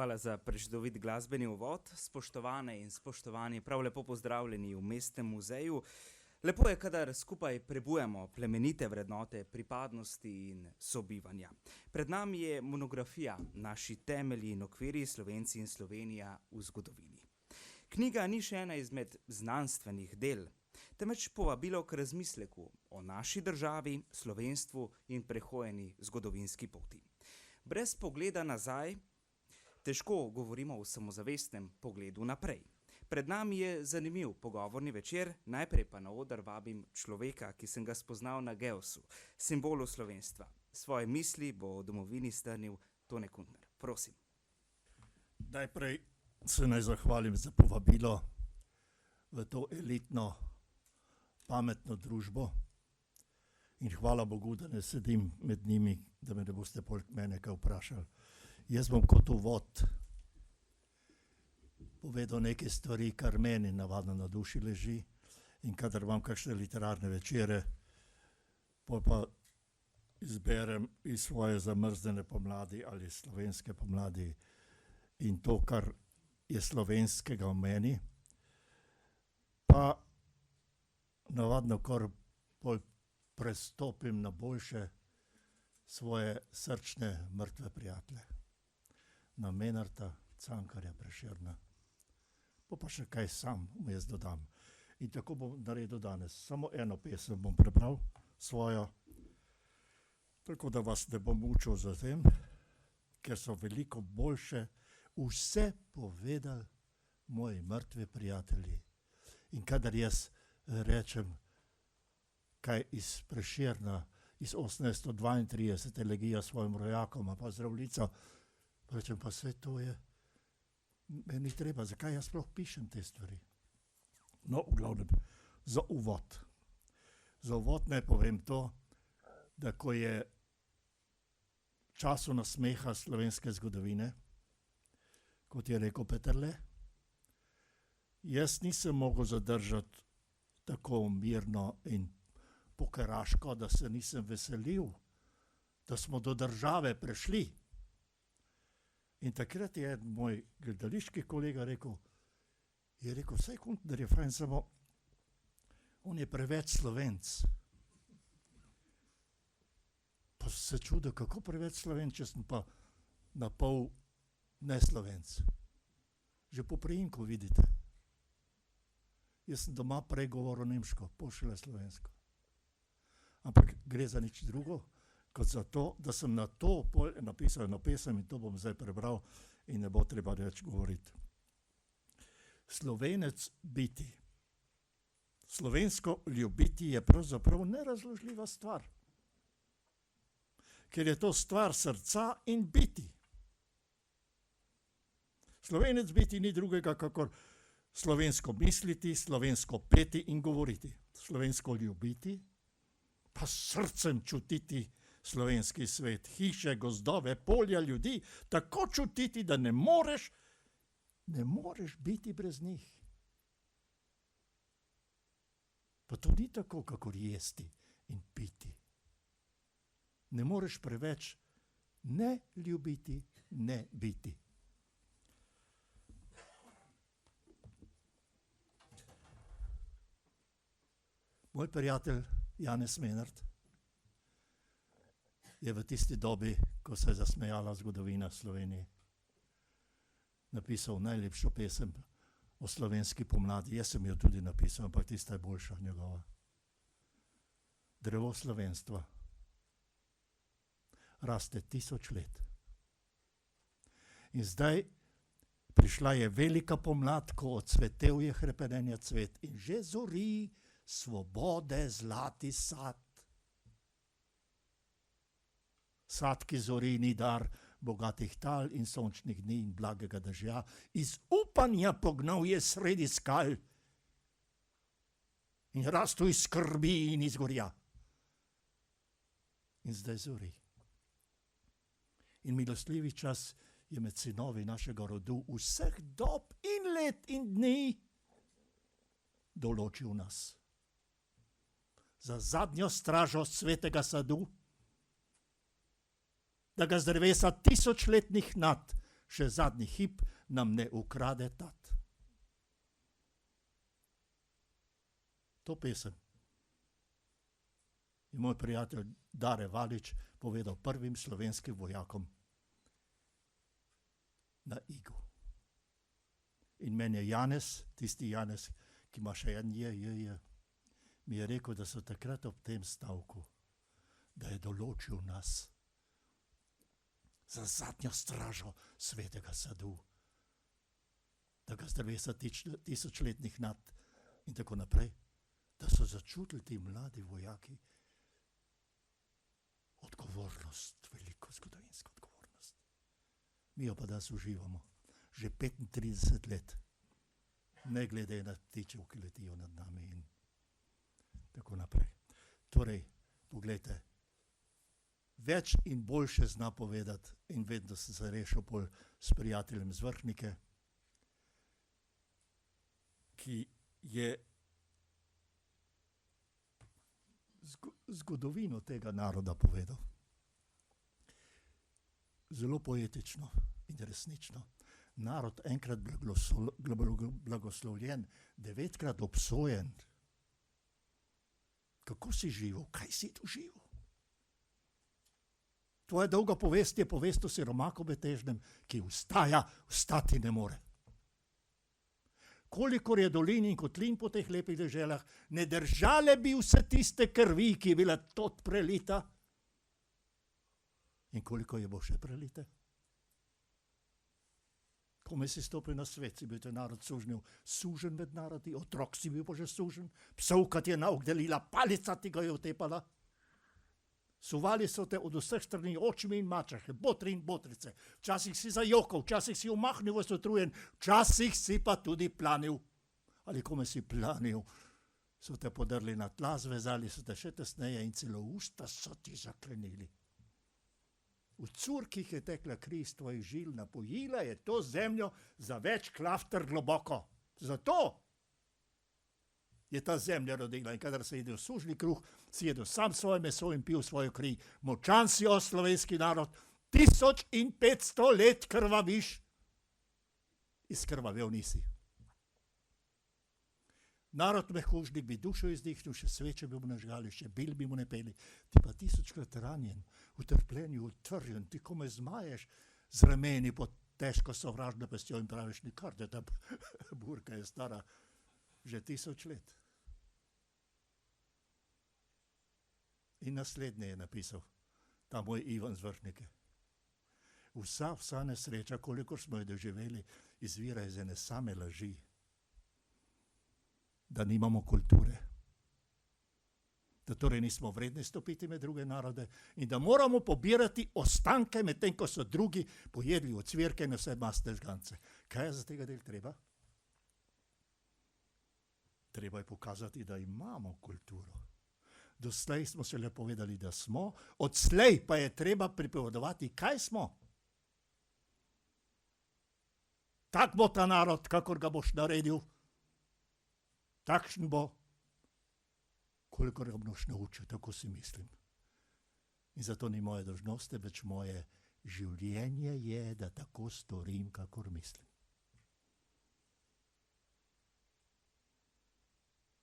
hvala za prečudovit glasbeni uvod. Spoštovane in spoštovani, prav lepo pozdravljeni v Mestnem muzeju. Lepo je, kadar skupaj prebujemo plemenite vrednote pripadnosti in sobivanja. Pred nami je monografija Naši temelji in okviri, Slovenci in Slovenija v zgodovini. Knjiga ni še ena izmed znanstvenih del, temveč povabilo k razmisleku o naši državi, slovenstvu in prehojeni zgodovinski poti. Brez pogleda nazaj težko govorimo o samozavestnem pogledu naprej. Pred nami je zanimiv pogovorni večer, najprej pa na oder vabim človeka, ki sem ga spoznal na Geosu, simbolu slovenstva. Svoje misli bo o domovini strnil Tone Kuntner. Prosim. Najprej se naj zahvalim za povabilo v to elitno, pametno družbo in hvala Bogu, da ne sedim med njimi, da me ne boste poleg mene kaj vprašali. Jaz bom kot uvod povedal neke stvari, kar meni navadno na duši leži, in kadar imam kakšne literarne večere, pol pa izberem iz svoje zamrznjene pomladi ali slovenske pomladi in to, kar je slovenskega v meni, pa navadno kar pol prestopim na boljše svoje srčne mrtve prijatelje. Na Menarta, Cankarja, Prešerna, pa še kaj sam vmes dodam. In tako bom naredil danes. Samo eno pesem bom prebral, svojo, tako da vas ne bom učil za tem, ker so veliko boljše vse povedali moji mrtvi prijatelji. In kadar jaz rečem kaj iz Prešerna, iz 1832 elegija svojim rojakom, pa zdravljico, rečem pa vse to je, meni treba, zakaj jaz sploh pišem te stvari. No, v glavnem, za uvod. Za uvod naj povem to, da ko je času nasmeha slovenske zgodovine, kot je rekel Peterle, jaz nisem mogel zadržati tako mirno in pokeraško, da se nisem veselil, da smo do države prišli. In takrat je moj gledališki kolega rekel, vsaj Kuntner je fajn, samo on je preveč Slovenc. Pa se čudil, kako preveč Slovenc, če sem pa na pol neslovenc. Že po priimku vidite. Jaz sem doma prej govoril nemško, pošele slovensko. Ampak gre za nič drugo, kot za to, da sem na to napisal eno pesem in to bom zdaj prebral in ne bo treba več govoriti. Slovenec biti. Slovensko ljubiti je pravzaprav nerazložljiva stvar. Ker je to stvar srca in biti. Slovenec biti ni drugega, kakor slovensko misliti, slovensko peti in govoriti. Slovensko ljubiti, pa srcem čutiti slovenski svet, hiše, gozdove, polja, ljudi, tako čutiti, da ne moreš biti brez njih. Pa to ni tako, kakor jesti in piti. Ne moreš preveč ne ljubiti, ne biti. Moj prijatelj Janez Menart je v tisti dobi, ko se je zasmejala zgodovina Slovenije, napisal najlepšo pesem o slovenski pomladi. Jaz sem jo tudi napisal, ampak tista je boljša njegova. Drevo slovenstva raste 1000 let. In zdaj prišla je velika pomlad, ko odsvetel je hrepenenja cvet in že zori svobode zlati sad. Sad, ki zori, ni dar bogatih tal in sončnih dni in blagega dežja, iz upanja pognal je sredi skal in rastu iz skrbi in iz gorja. In zdaj zori. In milostljivi čas je med sinovi našega rodu vseh dob in let in dni določil nas. Za zadnjo stražo svetega sadu, da ga z drevesa 1000-letnih nad še zadnji hip nam ne ukrade tat. To pesem je moj prijatelj Dare Valič povedal prvim slovenskim vojakom na Igu. In meni je Janez, tisti Janez, ki ima še en je, mi je rekel, da so takrat ob tem stavku, da je določil nas za zadnjo stražo Svetega sadu, da ga z drevesa tisočletnih nad in tako naprej, da so začutili ti mladi vojaki odgovornost, veliko zgodovinsko odgovornost. Mi jo pa danes uživamo, že 35 let, ne glede na ptičev, ki letijo nad nami in tako naprej. Torej, poglejte, več in boljše zna povedati in vedno se zarešil pol s prijateljem z Vrhnike, ki je zgodovino tega naroda povedal. Zelo poetično in resnično. Narod enkrat blagoslovljen, 9-krat obsojen. Kako si živel? Kaj si doživel? Tvoja dolga povest je povest o siromaku betežnem, ki vstati ne more. Kolikor je dolin in kotlin po teh lepih deželah, ne držale bi vse tiste krvi, ki je bila tot prelita. In koliko je bo še prelite? Kome si stopil na svet, si bil te narod sužen med narodi, otrok si bil pa že sužen, psovka ti je nauk delila, palica ti ga je otepala. Suvali so te od vseh strani očmi in mačehe, botri in botrice. Včasih si zajokal, včasih si umahnil, vas utrujen, včasih si pa tudi planil. Ali kome si planil, so te podrli na tla, zvezali so te še tesneje in celo usta so ti zaklenili. V curkih je tekla kri iz tvojih žil, napojila je to zemljo za več klafter globoko. Zato je ta zemlja rodila in kadar se jedel sužni kruh, si jedel sam svoje meso in pil svojo kri. Močan si, o slovenski narod, 1500 let krvaviš, izkrvavel nisi. Narod mehužnik bi dušo izdihnil, še sveče bi mu nažgali, še bil bi mu ne peli. Ti pa 1000krat ranjen, v trpljenju, utrjen, ti kome zmaješ z rameni pod težko sovražno pestjo in praviš, nikar, da ta burka je stara že 1000 let. In naslednje je napisal ta moj Ivan z Vrhnike. Vsa nesreča, kolikor smo jo doživeli, izvira iz ene same laži, da nimamo kulture, da torej nismo vredni stopiti med druge narode in da moramo pobirati ostanke, medtem ko so drugi pojedli ocvirke in vse mastne žgance. Kaj je za tega del treba? Treba je pokazati, da imamo kulturo. Doslej smo se le povedali, da smo, odslej pa je treba pripovedovati, kaj smo. Tak bo ta narod, kakor ga boš naredil, takšen bo, kolikor ga boš naučil, tako si mislim. In zato ni moje dolžnosti, več moje življenje je, da tako storim, kakor mislim.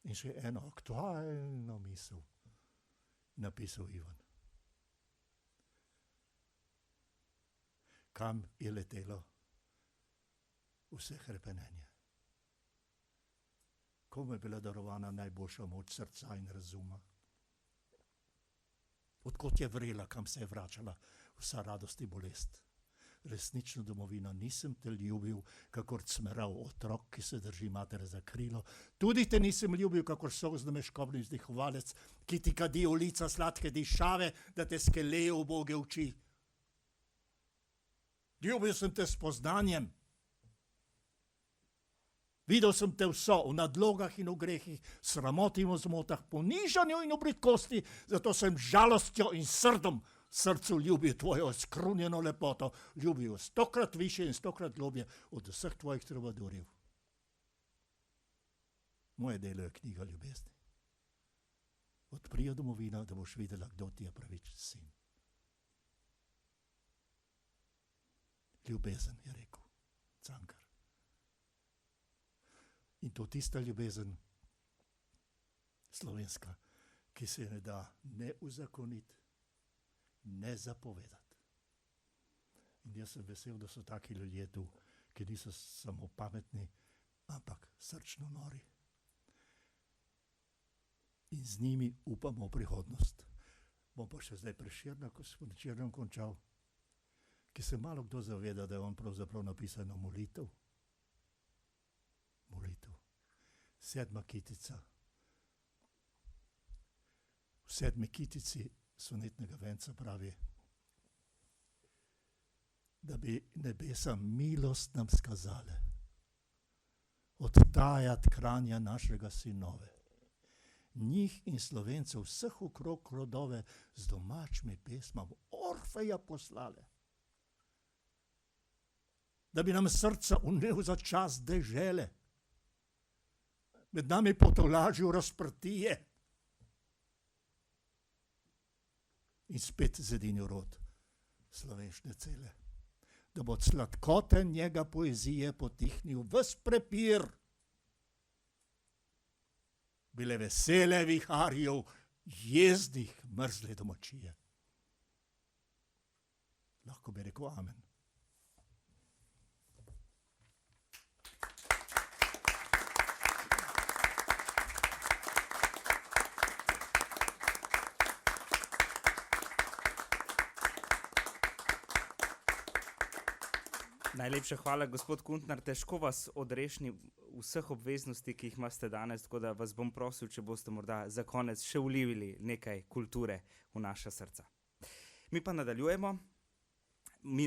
In še eno aktualno misel napisal Ivan. Kam je letelo vse hrepenenje? Komu je bila darovana najboljša moč srca in razuma? Odkot je vrela, kam se je vračala vsa radost in bolest? Resnično domovino nisem te ljubil, kakor cmerav otrok, ki se drži matere za krilo. Tudi te nisem ljubil, kakor solzno meškovni vzdihovalec, ki ti kadi v lica sladke dišave, da te skeleje uboge oči. Ljubil sem te s poznanjem. Videl sem te vso v nadlogah in v grehih, sramoti in v zmotah, ponižanju in v bridkosti, zato sem žalostjo in srdom srcu ljubil tvojo skrunjeno lepoto, ljubil 100krat više in 100krat globje od vseh tvojih trubadurjev. Moje delo je knjiga ljubezni. Odpri jo domovino, da boš videla, kdo ti je pravičen sin. ljubezen, je rekel Cankar. In to tista ljubezen slovenska, ki se ne da ne uzakoniti, ne zapovedati. In jaz sem vesel, da so taki ljudje tu, ki niso samo pametni, ampak srčno nori. In z njimi upamo v prihodnost. Bom pa še zdaj Prešerna, ko sem Prešernom končal, ki se malo kdo zaveda, da je on pravzaprav napisano molitev. Molitev. 7. kitica. V 7. kitici sonetnega venca pravi, da bi nebesa milost nam skazale, odtajat kranja našega sinove, njih in Slovencev vseh okrog rodove z domačimi pesmami Orfeja poslale, da bi nam srca unel za čas dežele, med nami potolažil razprtije in spet zedinil rod slovenšne cele, da bo od sladkote njega poezije potihnil ves prepir, bile vesele viharjev, jezdnih mrzle domačije. Lahko bi rekel amen. Najlepša hvala, gospod Kuntnar. Težko vas odrešni vseh obveznosti, ki jih imate danes, tako da vas bom prosil, če boste morda za konec še vlivili nekaj kulture v naša srca. Mi pa nadaljujemo.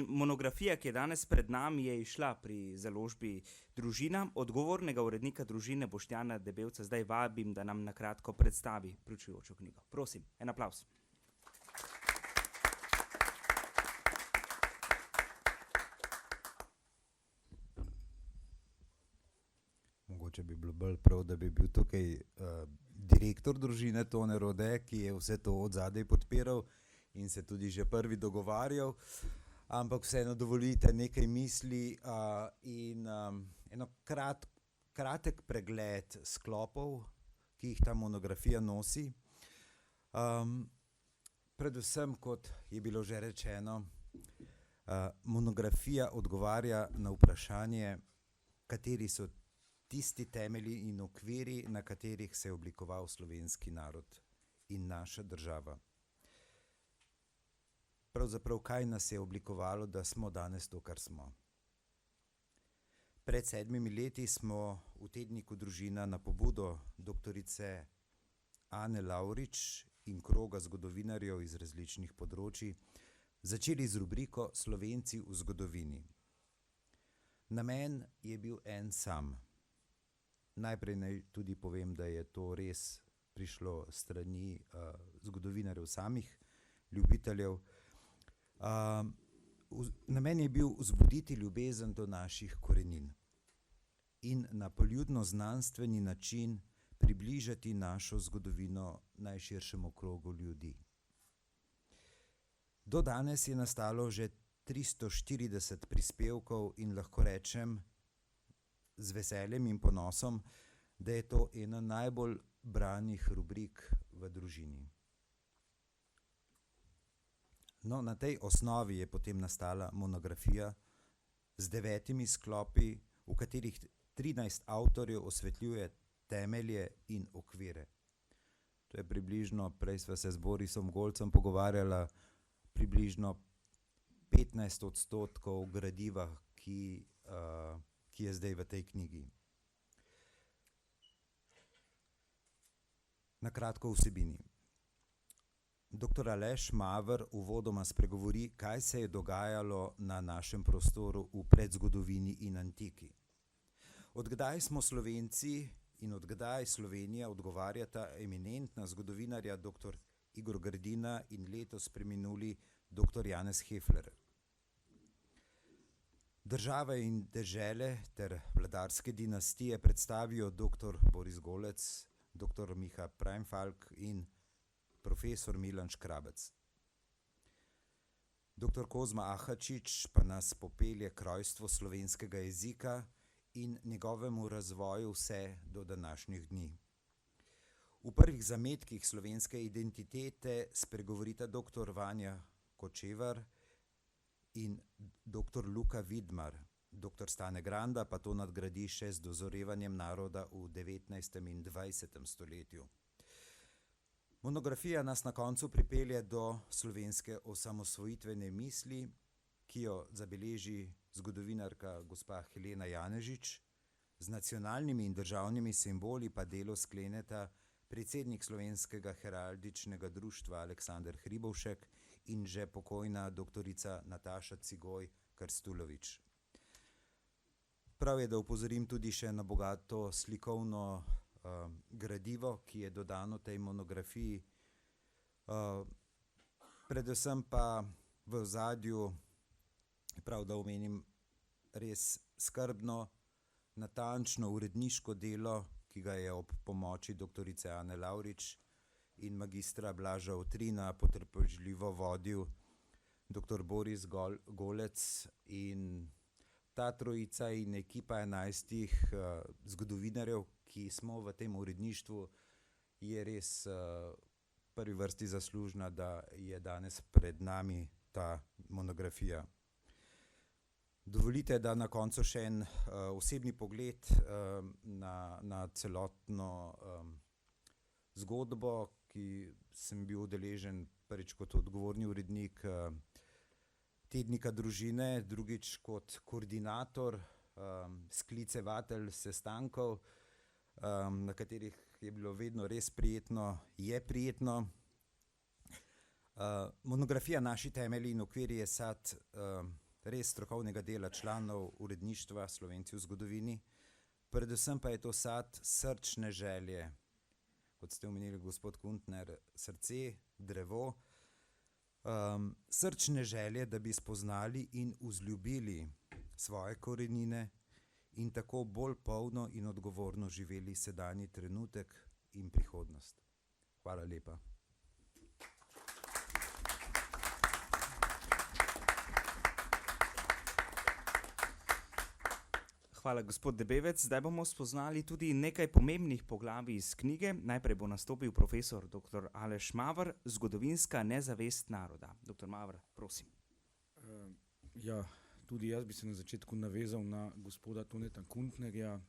Monografija, ki je danes pred nami, je izšla pri založbi Družina. Odgovornega urednika Družine Boštjana Debevca zdaj vabim, da nam na kratko predstavi pričujočo knjigo. Prosim, en aplavz. Mogoče bi bilo bolj prav, da bi bil tukaj direktor Družine Tone Rode, ki je vse to od zadaj podpiral in se tudi že prvi dogovarjal. Ampak vseeno dovolite nekaj misli in eno kratek pregled sklopov, ki jih ta monografija nosi. Predvsem, kot je bilo že rečeno, monografija odgovarja na vprašanje, kateri so tisti temelji in okviri, na katerih se je oblikoval slovenski narod in naša država. Pravzaprav, kaj nas je oblikovalo, da smo danes to, kar smo. Pred 7 leti smo v tedniku Družina na pobudo doktorice Ane Lavrič in kroga zgodovinarjev iz različnih področij začeli z rubriko Slovenci v zgodovini. Namen je bil en sam. Najprej naj tudi povem, da je to res prišlo strani zgodovinarjev samih, ljubiteljev. Namen je bil vzbuditi ljubezen do naših korenin in na poljudno-znanstveni način približati našo zgodovino najširšemu krogu ljudi. Do danes je nastalo že 340 prispevkov in lahko rečem z veseljem in ponosom, da je to ena najbolj branih rubrik v Družini. No, na tej osnovi je potem nastala monografija z 9 sklopi, v katerih 13 avtorjev osvetljuje temelje in okvire. To je približno, prej sva se z Borisom Golcem pogovarjala, približno 15% gradiva, ki je zdaj v tej knjigi. Na kratko vsebini. Dr. Aleš Maver uvodoma spregovori, kaj se je dogajalo na našem prostoru v predzgodovini in antiki. Od kdaj smo Slovenci in od kdaj Slovenija, odgovarjata eminentna zgodovinarja dr. Igor Grdina in letos preminuli dr. Janez Hefler. Države in dežele ter vladarske dinastije predstavijo dr. Boris Golec, dr. Miha Preinfalk in profesor Milan Škrabec. Dr. Kozma Ahačič pa nas popelje k rojstvu slovenskega jezika in njegovemu razvoju vse do današnjih dni. V prvih zametkih slovenske identitete spregovorita dr. Vanja Kočevar in dr. Luka Vidmar. Dr. Stane Granda pa to nadgradi še z dozorevanjem naroda v 19. in 20. stoletju. Monografija nas na koncu pripelje do slovenske osamosvojitvene misli, ki jo zabeleži zgodovinarka gospa Helena Janežič, z nacionalnimi in državnimi simboli pa delo skleneta predsednik Slovenskega heraldičnega društva Aleksander Hribovšek in že pokojna doktorica Nataša Cigoj Krstulovič. Prav je, da upozorim tudi še na bogato slikovno gradivo, ki je dodano tej monografiji. Predvsem pa v ozadju, prav da omenim, res skrbno, natančno uredniško delo, ki ga je ob pomoči doktorice Ane Lavrič in magistra Blaža Otrina potrpežljivo vodil dr. Boris Golec, in ta trojica in ekipa 11 zgodovinarjev, ki smo v tem uredništvu, je res prvi vrsti zaslužna, da je danes pred nami ta monografija. Dovolite, da na koncu še en osebni pogled na celotno zgodbo, ki sem bil udeležen prvič kot odgovorni urednik tednika Družine, drugič kot koordinator, sklicevatelj sestankov, na katerih je bilo vedno res prijetno, je prijetno. Monografija Naši temelji in okviri je sad res strokovnega dela članov uredništva Slovenci v zgodovini, predvsem pa je to sad srčne želje, kot ste omenili, gospod Kuntner, srce, drevo, srčne želje, da bi spoznali in vzljubili svoje korenine in tako bolj polno in odgovorno živeli sedanji trenutek in prihodnost. Hvala lepa. Hvala, gospod Debevec. Zdaj bomo spoznali tudi nekaj pomembnih poglavij iz knjige. Najprej bo nastopil profesor dr. Aleš Maver, Zgodovinska nezavest naroda. Dr. Maver, prosim. Tudi jaz bi se na začetku navezal na gospoda Toneta Kuntnerja.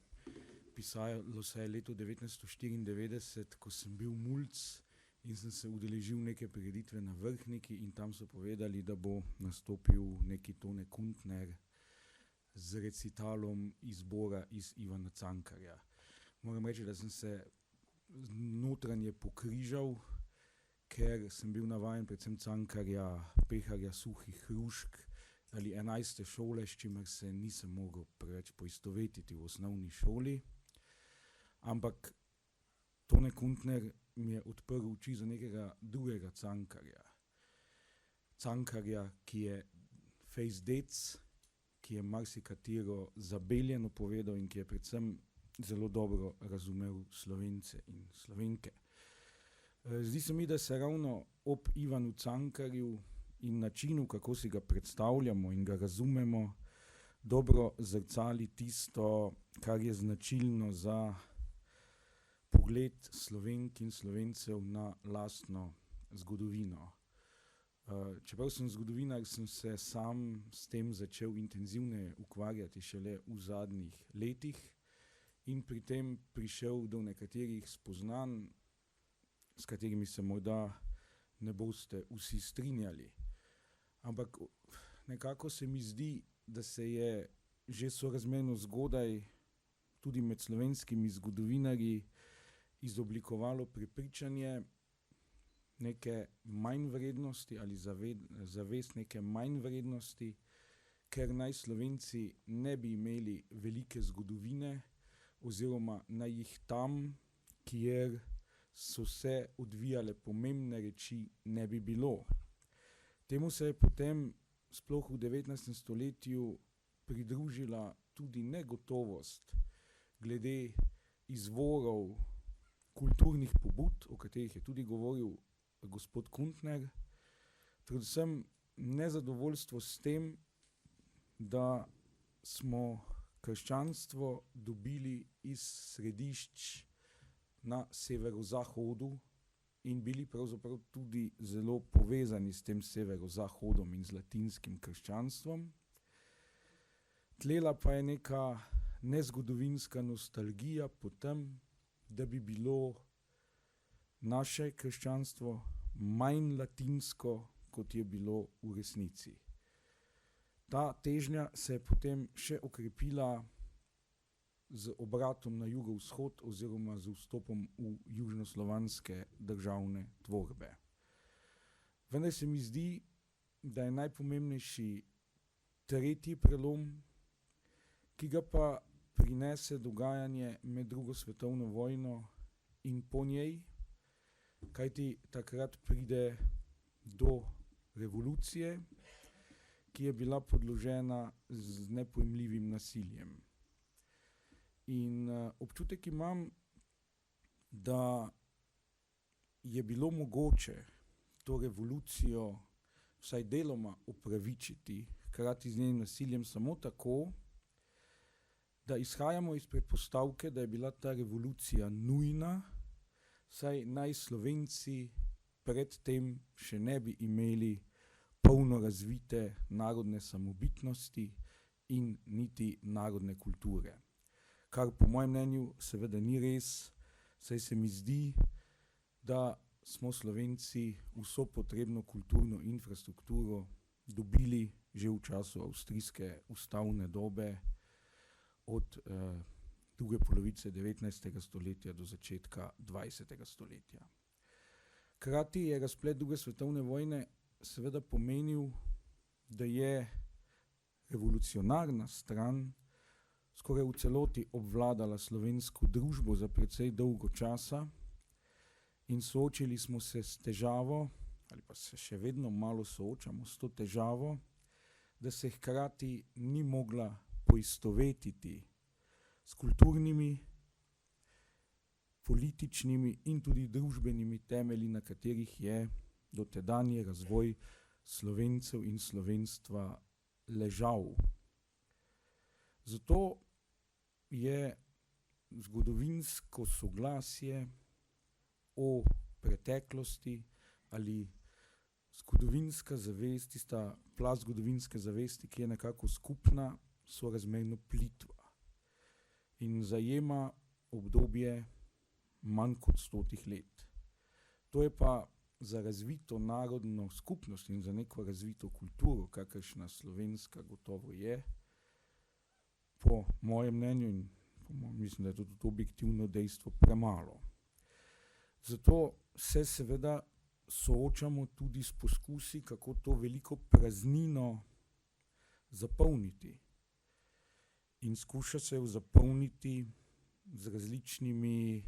Pisalo se je leto 1994, ko sem bil mulc in sem se udeležil neke prireditve na Vrhniki in tam so povedali, da bo nastopil neki Tone Kuntner z recitalom izbora iz Ivana Cankarja. Moram reči, da sem se notranje pokrižal, ker sem bil navajen predvsem Cankarja, peharja suhih hrušk ali 11. šole, s čimer se nisem mogel preveč poistovetiti v osnovni šoli. Ampak Tone Kuntner mi je odprl oči za nekega drugega Cankarja. Cankarja, ki je fejst dec, ki je marsikatero zabeljeno povedal in ki je predvsem zelo dobro razumel Slovence in Slovenke. Zdi se mi, da se ravno ob Ivanu Cankarju in načinu, kako si ga predstavljamo in ga razumemo, dobro zrcali tisto, kar je značilno za pogled Slovenk in Slovencev na lastno zgodovino. Čeprav sem zgodovinar, sem se sam s tem začel intenzivneje ukvarjati šele v zadnjih letih in pri tem prišel do nekaterih spoznanj, s katerimi se morda ne boste vsi strinjali. Ampak nekako se mi zdi, da se je že sorazmerno zgodaj tudi med slovenskimi zgodovinarji izoblikovalo prepričanje neke manjvrednosti ali zavest neke manjvrednosti, ker naj Slovenci ne bi imeli velike zgodovine oziroma naj jih tam, kjer so se odvijale pomembne reči, ne bi bilo. Temu se je potem sploh v 19. stoletju pridružila tudi negotovost glede izvorov kulturnih pobud, o katerih je tudi govoril gospod Kuntner, predvsem nezadovoljstvo s tem, da smo krščanstvo dobili iz središč na severozahodu in bili pravzaprav tudi zelo povezani s tem severozahodom in z latinskim krščanstvom. Tlela pa je neka nezgodovinska nostalgija po tem, da bi bilo naše krščanstvo manj latinsko, kot je bilo v resnici. Ta težnja se je potem še okrepila z obratom na jugovzhod oziroma z vstopom v južnoslovanske državne tvorbe. Vendar se mi zdi, da je najpomembnejši tretji prelom, ki ga pa prinese dogajanje med drugo svetovno vojno in po njej, kajti takrat pride do revolucije, ki je bila podložena z nepojmljivim nasiljem. In občutek imam, da je bilo mogoče to revolucijo vsaj deloma upravičiti, hkrati z njenim nasiljem samo tako, da izhajamo iz predpostavke, da je bila ta revolucija nujna, saj naj Slovenci predtem še ne bi imeli polno razvite narodne samobitnosti in niti narodne kulture. Kar po mojem mnenju seveda ni res, saj se mi zdi, da smo Slovenci vso potrebno kulturno infrastrukturo dobili že v času avstrijske ustavne dobe od druge polovice 19. stoletja do začetka 20. stoletja. Hkrati je razplet druge svetovne vojne seveda pomenil, da je revolucionarna stran skoraj v celoti obvladala slovensko družbo za precej dolgo časa in soočili smo se s težavo, ali pa se še vedno malo soočamo s to težavo, da se hkrati ni mogla poistovetiti s kulturnimi, političnimi in tudi družbenimi temelji, na katerih je dotedanji razvoj Slovencev in slovenstva ležal. Zato je zgodovinsko soglasje o preteklosti ali zgodovinska zavest, tista plast zgodovinske zavesti, ki je nekako skupna, sorazmerno plitva in zajema obdobje manj kot 100 let. To je pa za razvito narodno skupnost in za neko razvito kulturo, kakršna slovenska gotovo je, po mojem mnenju in mislim, da je to tudi objektivno dejstvo, premalo. Zato se seveda soočamo tudi s poskusi, kako to veliko praznino zapolniti. In skuša se jo zapolniti z različnimi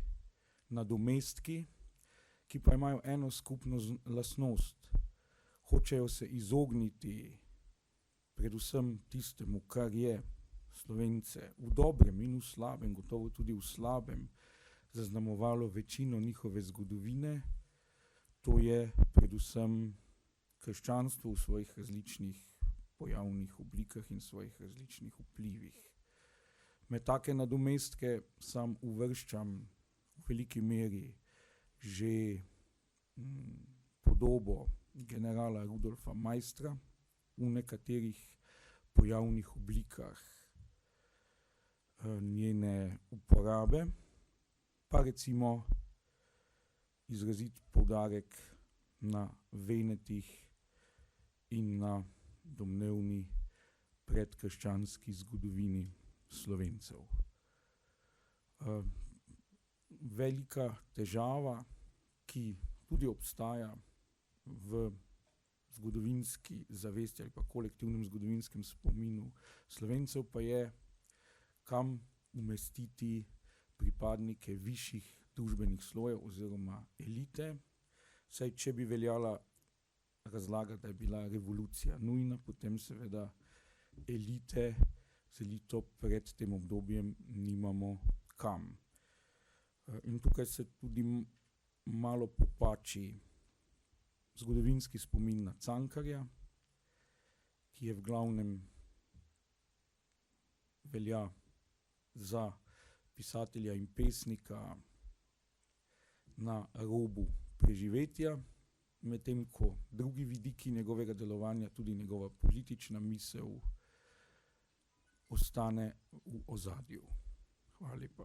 nadomestki, ki pa imajo eno skupno lastnost. Hočejo se izogniti predvsem tistemu, kar je Slovence v dobrem in v slabem, gotovo tudi v slabem, zaznamovalo večino njihove zgodovine, to je predvsem krščanstvo v svojih različnih pojavnih oblikah in svojih različnih vplivih. Med take nadomestke sam uvrščam v veliki meri že podobo generala Rudolfa Maistra v nekaterih pojavnih oblikah njene uporabe, pa recimo izrazit poudarek na Venetih in na domnevni predkrščanski zgodovini Slovencev. Velika težava, ki tudi obstaja v zgodovinski zavesti ali pa kolektivnem zgodovinskem spominu Slovencev, pa je, kam umestiti pripadnike višjih družbenih slojev oziroma elite. Saj če bi veljala razlaga, da je bila revolucija nujna, potem seveda elite z elito pred tem obdobjem nimamo kam. In tukaj se tudi malo popači zgodovinski spomin na Cankarja, ki je v glavnem velja za pisatelja in pesnika na robu preživetja, medtem ko drugi vidiki njegovega delovanja, tudi njegova politična misel, ostane v ozadju. Hvala lepa.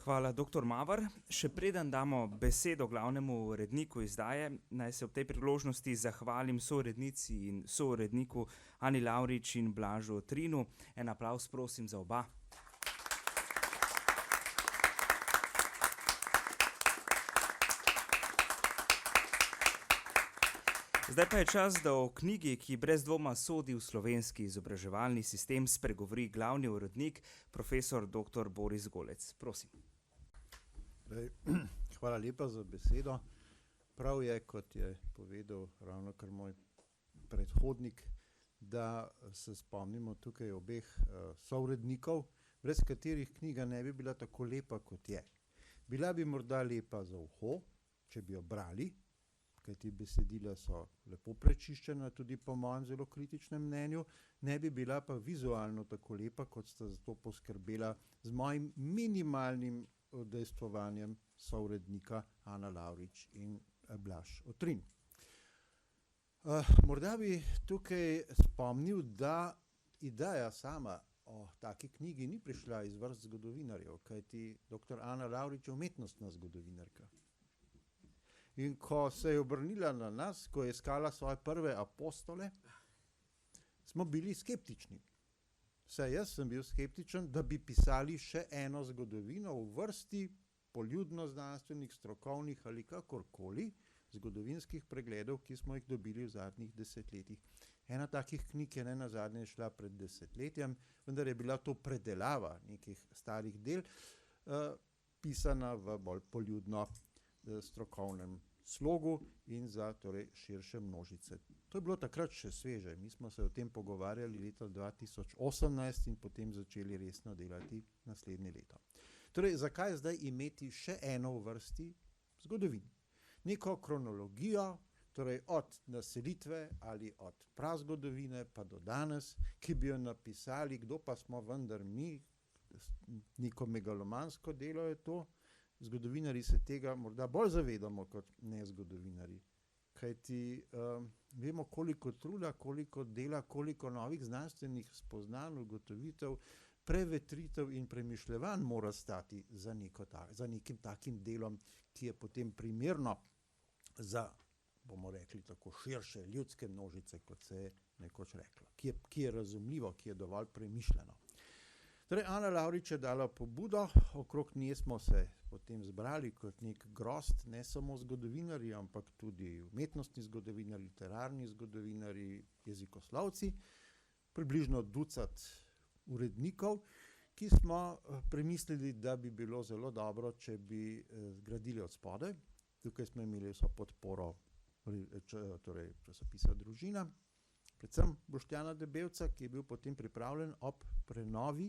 Hvala, dr. Mavar. Še preden damo besedo glavnemu uredniku izdaje, naj se ob tej priložnosti zahvalim sourednici in souredniku Ani Lavrič in Blažu Trinu. En aplavz prosim za oba. Zdaj pa je čas, da o knjigi, ki brez dvoma sodi v slovenski izobraževalni sistem, spregovori glavni urednik, profesor dr. Boris Golec. Prosim. Hvala lepa za besedo. Prav je, kot je povedal ravnokar moj predhodnik, da se spomnimo tukaj obeh sourednikov, brez katerih knjiga ne bi bila tako lepa, kot je. Bila bi morda lepa za uho, če bi jo brali, kajti besedila so lepo prečiščena, tudi po mojem zelo kritičnem mnenju, ne bi bila pa vizualno tako lepa, kot sta za to poskrbela z mojim minimalnim udejstvovanjem sourednika Ana Lavrič in Blaž Otrin. Morda bi tukaj spomnil, da ideja sama o taki knjigi ni prišla iz vrst zgodovinarjev, kajti dr. Ana Lavrič je umetnostna zgodovinarka. In ko se je obrnila na nas, ko je iskala svoje prve apostole, smo bili skeptični. Vsaj jaz sem bil skeptičen, da bi pisali še eno zgodovino v vrsti poljudno-znanstvenih, strokovnih ali kakorkoli zgodovinskih pregledov, ki smo jih dobili v zadnjih desetletjih. Ena takih knjig je nenazadnje šla pred desetletjem, vendar je bila to predelava nekih starih del, pisana v bolj poljudno strokovnem slogu in za torej širše množice. To je bilo takrat še sveže. Mi smo se o tem pogovarjali leta 2018 in potem začeli resno delati naslednje leto. Torej, zakaj zdaj imeti še eno v vrsti zgodovin? Neko kronologijo, torej od naselitve ali od prazgodovine pa do danes, ki bi jo napisali, kdo pa smo vendar mi, neko megalomansko delo je to. Zgodovinari se tega morda bolj zavedamo kot ne zgodovinari. Kajti vemo, koliko truda, koliko dela, koliko novih znanstvenih spoznanj, ugotovitev, prevetritev in premišljevanj mora stati za nekim takim delom, ki je potem primerno za, bomo rekli, tako širše ljudske množice, kot se je nekoč reklo, ki je razumljivo, ki je dovolj premišljeno. Torej, Ana Lavrič je dala pobudo, okrog nje smo se potem zbrali kot nek grozd, ne samo zgodovinarji, ampak tudi umetnostni zgodovinarji, literarni zgodovinarji, jezikoslovci, približno 20 urednikov, ki smo premislili, da bi bilo zelo dobro, če bi zgradili od spodaj. Tukaj smo imeli vso podporo torej časopisa Družina, predvsem Boštjana Debevca, ki je bil potem pripravljen ob prenovi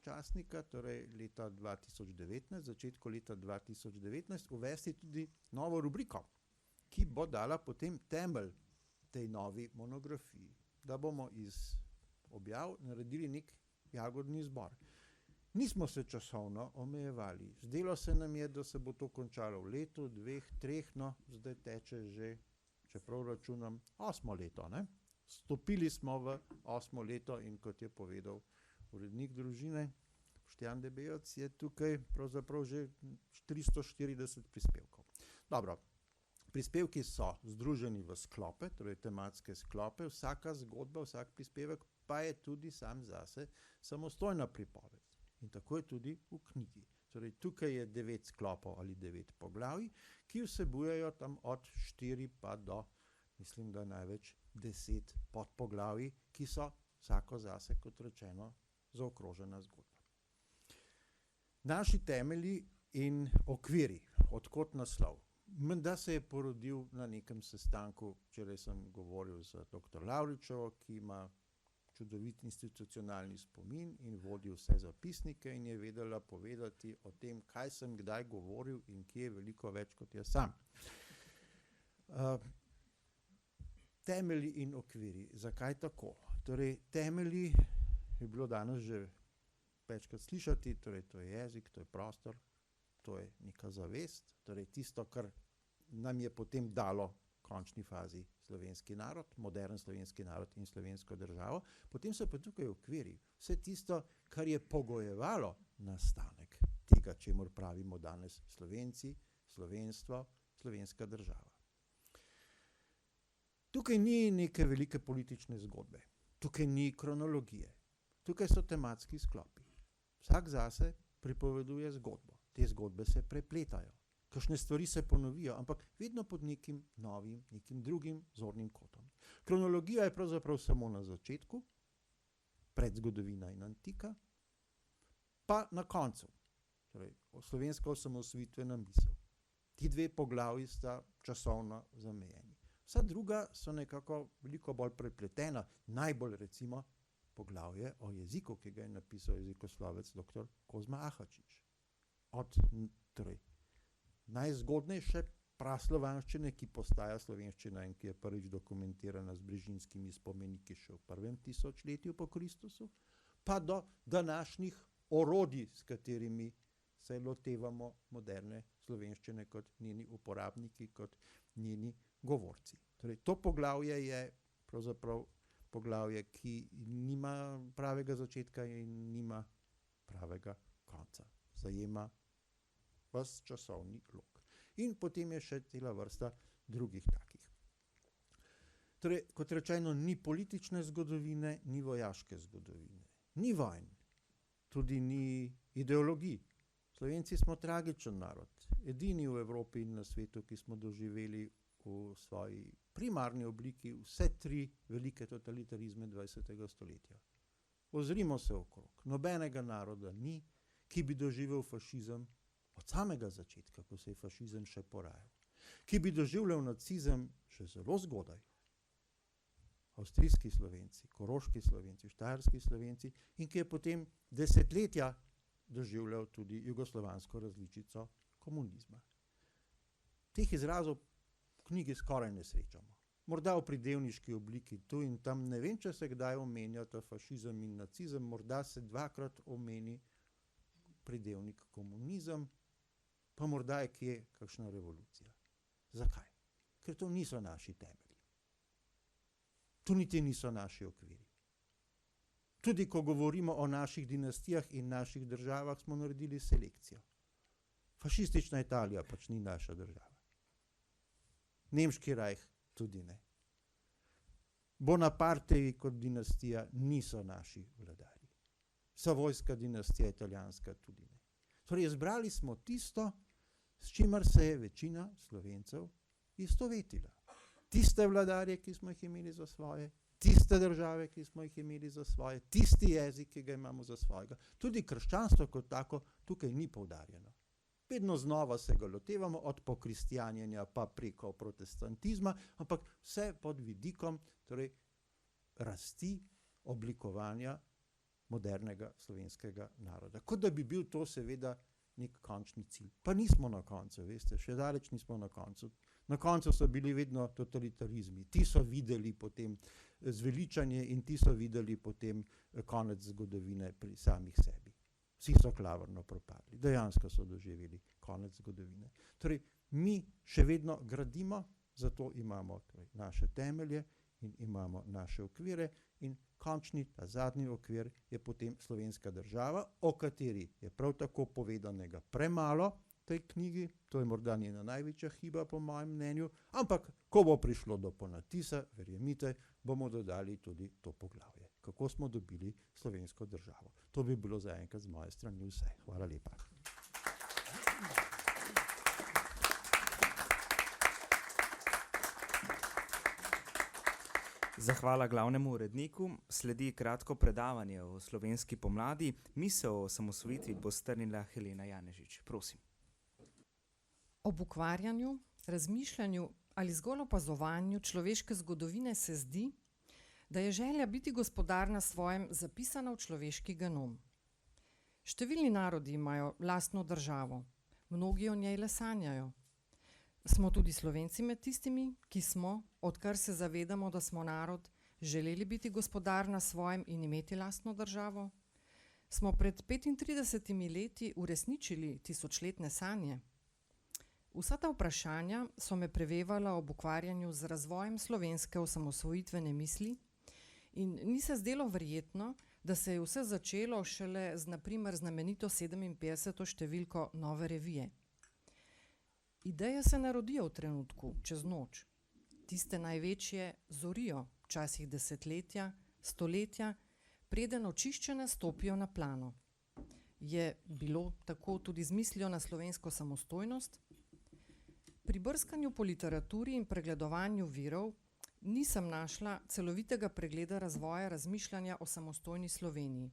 časnika, torej leta 2019, začetku leta 2019, uvesti tudi novo rubriko, ki bo dala potem temelj tej novi monografiji, da bomo iz objav naredili nek jagodni zbor. Nismo se časovno omejevali. Zdelo se nam je, da se bo to končalo v letu, 2, 3, no, zdaj teče že, čeprav računam, 8 leto, ne? Stopili smo v 8 leto in kot je povedal urednik Družine, Boštjan Debevec, je tukaj pravzaprav že 340 prispevkov. Dobro, prispevki so združeni v sklope, torej tematske sklope, vsaka zgodba, vsak prispevek pa je tudi sam zase samostojna pripoved. In tako je tudi v knjigi. Torej, tukaj je 9 sklopov ali 9 poglavij, ki vsebujejo tam od 4 pa do, mislim, da največ 10 podpoglavij, ki so vsako zase, kot rečeno, zaokrožena zgodba. Naši temelji in okviri, odkot naslov. Menda se je porodil na nekem sestanku, včeraj sem govoril z dr. Lavričevo, ki ima čudovit institucionalni spomin in vodi vse zapisnike in je vedela povedati o tem, kaj sem kdaj govoril in kje je veliko več kot jaz sam. Temelji in okviri. Zakaj tako? Torej, temelji je bilo danes že večkrat slišati, torej to je jezik, to je prostor, to je neka zavest, torej tisto, kar nam je potem dalo v končni fazi slovenski narod, modern slovenski narod in slovensko državo. Potem so pa tukaj okviri. Vse tisto, kar je pogojevalo nastanek tega, čemur pravimo danes Slovenci, slovenstvo, slovenska država. Tukaj ni neke velike politične zgodbe. Tukaj ni kronologije. Tukaj so tematski sklopi. Vsak zase pripoveduje zgodbo. Te zgodbe se prepletajo. Kakšne stvari se ponovijo, ampak vedno pod nekim novim, nekim drugim zornim kotom. Kronologija je pravzaprav samo na začetku, predzgodovina in antika, pa na koncu, torej slovenska osamosvojitvena misel. Ti dve poglavji sta časovno zamejeni. Vsa druga so nekako veliko bolj prepletena, najbolj recimo poglavje o jeziku, ki ga je napisal jezikoslovec dr. Kozma Ahačič. Od torej, najzgodnejše praslovanščine, ki postaja slovenščina in ki je prvič dokumentirana z brežinskimi spomeniki še v 1. tisočletju po Kristusu, pa do današnjih orodij, s katerimi se lotevamo moderne slovenščine kot njeni uporabniki, kot njeni govorci. Torej, to poglavje je pravzaprav poglavje, ki nima pravega začetka in nima pravega konca. Zajema ves časovni lok. In potem je še cela vrsta drugih takih. Torej, kot rečeno, ni politične zgodovine, ni vojaške zgodovine, ni vojn, tudi ni ideologij. Slovenci smo tragičen narod, edini v Evropi in na svetu, ki smo doživeli v svoji primarni obliki vse tri velike totalitarizme 20. stoletja. Ozrimo se okrog. Nobenega naroda ni, ki bi doživel fašizem od samega začetka, ko se je fašizem še porajal. Ki bi doživljal nacizem še zelo zgodaj. Avstrijski Slovenci, koroški Slovenci, štajerski Slovenci in ki je potem desetletja doživljal tudi jugoslovansko različico komunizma. Teh izrazov v knjigi skoraj ne srečamo. Morda v pridevniški obliki tu in tam, ne vem, če se kdaj omenjata fašizem in nacizem, morda se dvakrat omeni pridevnik komunizem, pa morda je kje kakšna revolucija. Zakaj? Ker to niso naši temelji. Tu niti niso naši okviri. Tudi ko govorimo o naših dinastijah in naših državah, smo naredili selekcijo. Fašistična Italija pač ni naša država. Nemški rajh tudi ne. Bonaparteji kot dinastija niso naši vladarji. Savojska dinastija italijanska tudi ne. Torej, izbrali smo tisto, s čimer se je večina Slovencev istovetila. Tiste vladarje, ki smo jih imeli za svoje, tiste države, ki smo jih imeli za svoje, tisti jezik, ki ga imamo za svojega. Tudi krščanstvo kot tako tukaj ni poudarjeno. Vedno znova se ga lotevamo, od pokristjanjenja pa preko protestantizma, ampak vse pod vidikom torej, rasti oblikovanja modernega slovenskega naroda. Kot da bi bil to seveda nek končni cilj. Pa nismo na koncu, veste, še daleč nismo na koncu. Na koncu so bili vedno totalitarizmi. Ti so videli potem zveličanje in ti so videli potem konec zgodovine pri samih sebi. Vsi so klavrno propadli. Dejansko so doživeli konec zgodovine. Torej, mi še vedno gradimo, zato imamo torej, naše temelje in imamo naše okvire in končni, ta zadnji okvir je potem slovenska država, o kateri je prav tako povedanega premalo v tej knjigi, to je morda njena največja hiba po mojem mnenju, ampak ko bo prišlo do ponatisa, verjemite, bomo dodali tudi to poglavje. Kako smo dobili slovensko državo. To bi bilo zaenkrat z moje strani vse. Hvala lepa. Zahvala glavnemu uredniku. Sledi kratko predavanje o slovenski pomladi. Misel o osamosvojitvi bo strnila Helena Janežič. Prosim. Ob ukvarjanju, razmišljanju ali zgolj opazovanju človeške zgodovine se zdi, da je želja biti gospodar na svojem zapisana v človeški genom. Številni narodi imajo lastno državo, mnogi o njej le sanjajo. Smo tudi Slovenci med tistimi, ki smo, odkar se zavedamo, da smo narod, želeli biti gospodar na svojem in imeti lastno državo? Smo pred 35 leti uresničili tisočletne sanje? Vsa ta vprašanja so me prevevala ob ukvarjanju z razvojem slovenske osamosvojitvene misli in ni se zdelo verjetno, da se je vse začelo šele z na primer znamenito 57. številko Nove revije. Ideje se ne rodijo v trenutku, čez noč. Tiste največje zorijo, včasih desetletja, stoletja, preden očiščene stopijo na plano. Je bilo tako tudi z mislijo na slovensko samostojnost? Pri brskanju po literaturi in pregledovanju virov nisem našla celovitega pregleda razvoja razmišljanja o samostojni Sloveniji.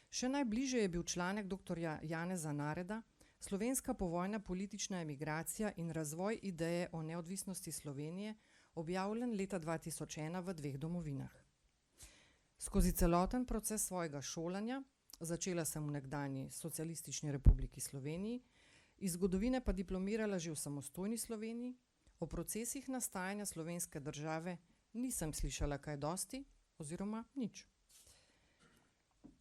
Še najbližje je bil članek dr. Janeza Nareda, Slovenska povojna politična emigracija in razvoj ideje o neodvisnosti Slovenije, objavljen leta 2001 v 2 domovinah. Skozi celoten proces svojega šolanja, začela sem v nekdanji Socialistični republiki Sloveniji, iz zgodovine pa diplomirala že v samostojni Sloveniji, o procesih nastajanja slovenske države nisem slišala kaj dosti oziroma nič.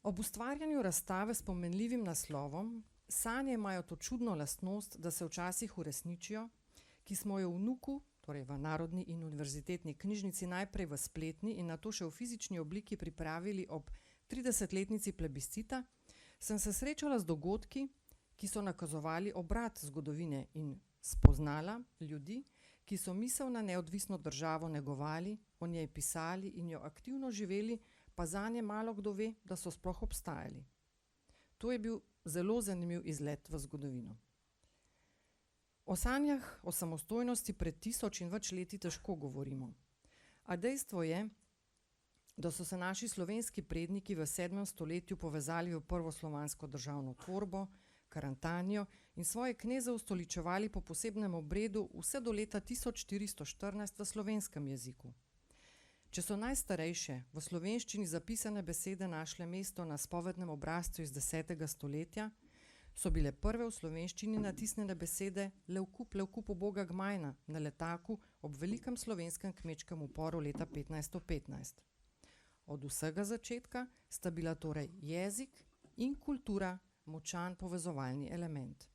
Ob ustvarjanju razstave s pomenljivim naslovom Sanje imajo to čudno lastnost, da se včasih uresničijo, ki smo jo v NUK-u, torej v Narodni in univerzitetni knjižnici, najprej v spletni in nato še v fizični obliki pripravili ob 30-letnici plebiscita, sem se srečala z dogodki, ki so nakazovali obrat zgodovine in spoznala ljudi, ki so misel na neodvisno državo negovali, o njej pisali in jo aktivno živeli, pa zanje malo kdo ve, da so sploh obstajali. To je bil zelo zanimiv izlet v zgodovino. O sanjah, o samostojnosti pred 1000 in več leti težko govorimo. A dejstvo je, da so se naši slovenski predniki v 7. stoletju povezali v prvo slovansko državno tvorbo, Karantanjo, in svoje kneze ustoličevali po posebnem obredu vse do leta 1414 v slovenskem jeziku. Če so najstarejše v slovenščini zapisane besede našle mesto na spovednem obrazcu iz 10. stoletja, so bile prve v slovenščini natisnjene besede Levkup uboga Gmajna na letaku ob velikem slovenskem kmečkem uporu leta 1515. Od vsega začetka sta bila torej jezik in kultura močan povezovalni element.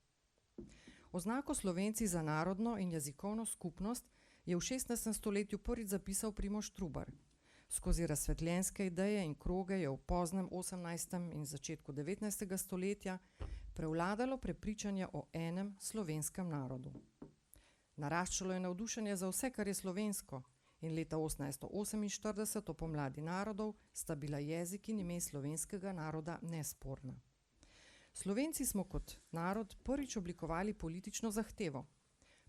Oznako Slovenci za narodno in jezikovno skupnost je v 16. stoletju prvič zapisal Primož Trubar. Skozi razsvetljenske ideje in kroge je v poznem 18. in začetku 19. stoletja prevladalo prepričanje o enem slovenskem narodu. Naraščalo je navdušenje za vse, kar je slovensko, in leta 1848 o pomladi narodov sta bila jezik in ime slovenskega naroda nesporna. Slovenci smo kot narod prvič oblikovali politično zahtevo.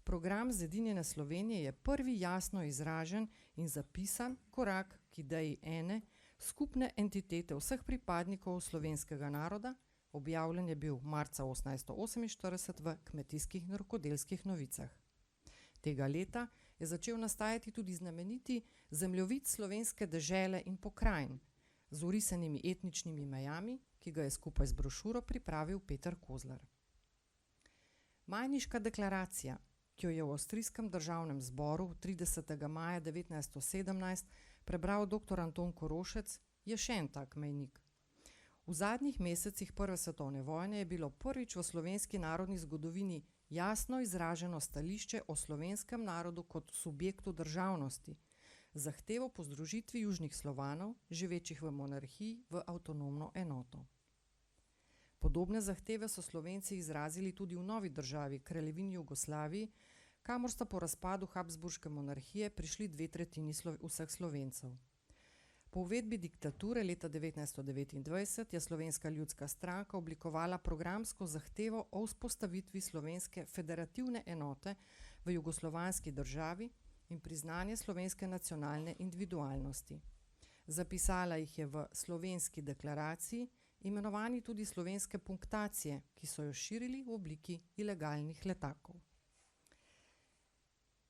Program Zedinjene Slovenije je prvi jasno izražen in zapisan korak k ideji ene, skupne entitete vseh pripadnikov slovenskega naroda, objavljen je bil marca 1848 v Kmetijskih in rokodelskih novicah. Tega leta je začel nastajati tudi znameniti zemljevid slovenske dežele in pokrajin z vrisanimi etničnimi mejami, ki ga je skupaj z brošuro pripravil Peter Kozlar. Majniška deklaracija, ki jo je v Avstrijskem državnem zboru 30. maja 1917 prebral dr. Anton Korošec, je še en tak mejnik. V zadnjih mesecih prve svetovne vojne je bilo prvič v slovenski narodni zgodovini jasno izraženo stališče o slovenskem narodu kot subjektu državnosti, zahtevo po združitvi južnih Slovanov, živečih v monarhiji, v avtonomno enoto. Podobne zahteve so Slovenci izrazili tudi v novi državi, Kraljevini Jugoslaviji, kamor sta po razpadu Habsburške monarhije prišli 2/3 vseh Slovencev. Po uvedbi diktature leta 1929 je Slovenska ljudska stranka oblikovala programsko zahtevo o vzpostavitvi slovenske federativne enote v jugoslovanski državi in priznanje slovenske nacionalne individualnosti. Zapisala jih je v Slovenski deklaraciji, imenovani tudi slovenske punktacije, ki so jo širili v obliki ilegalnih letakov.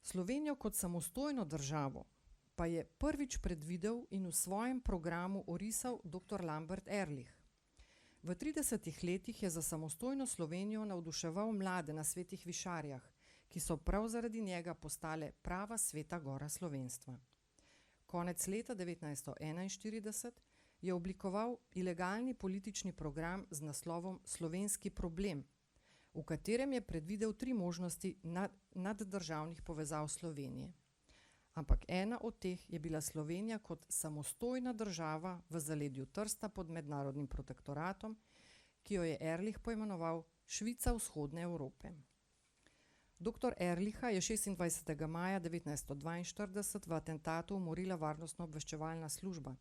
Slovenijo kot samostojno državo pa je prvič predvidel in v svojem programu orisal dr. Lambert Ehrlich. V 30 letih je za samostojno Slovenijo navduševal mlade na Svetih Višarjah, ki so prav zaradi njega postale prava sveta gora slovenstva. Konec leta 1941 je oblikoval ilegalni politični program z naslovom Slovenski problem, v katerem je predvidel 3 možnosti naddržavnih povezav Slovenije. Ampak ena od teh je bila Slovenija kot samostojna država v zaledju Trsta pod mednarodnim protektoratom, ki jo je Ehrlich poimenoval Švica vzhodne Evrope. Dr. Ehrlicha je 26. maja 1942 v atentatu umorila varnostno-obveščevalna služba.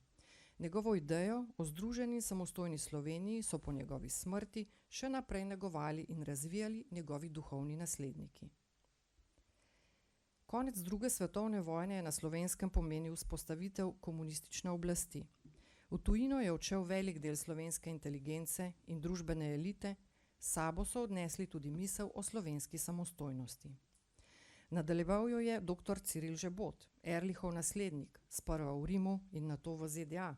Njegovo idejo o združeni samostojni Sloveniji so po njegovi smrti še naprej negovali in razvijali njegovi duhovni nasledniki. Konec druge svetovne vojne je na Slovenskem pomenil vzpostavitev komunistične oblasti. V tujino je odšel velik del slovenske inteligence in družbene elite, s sabo so odnesli tudi misel o slovenski samostojnosti. Nadaljeval jo je dr. Ciril Žebot, Ehrlichov naslednik, sprva v Rimu in nato v ZDA.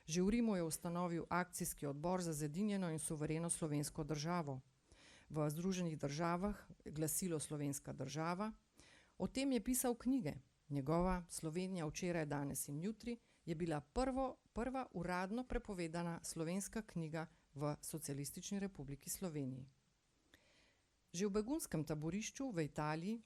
Že v Rimu je ustanovil akcijski odbor za zedinjeno in suvereno slovensko državo. V Združenih državah glasilo Slovenska država. O tem je pisal knjige. Njegova Slovenija včeraj, danes in jutri je bila prva uradno prepovedana slovenska knjiga v Socialistični republiki Sloveniji. Že v begunskem taborišču v Italiji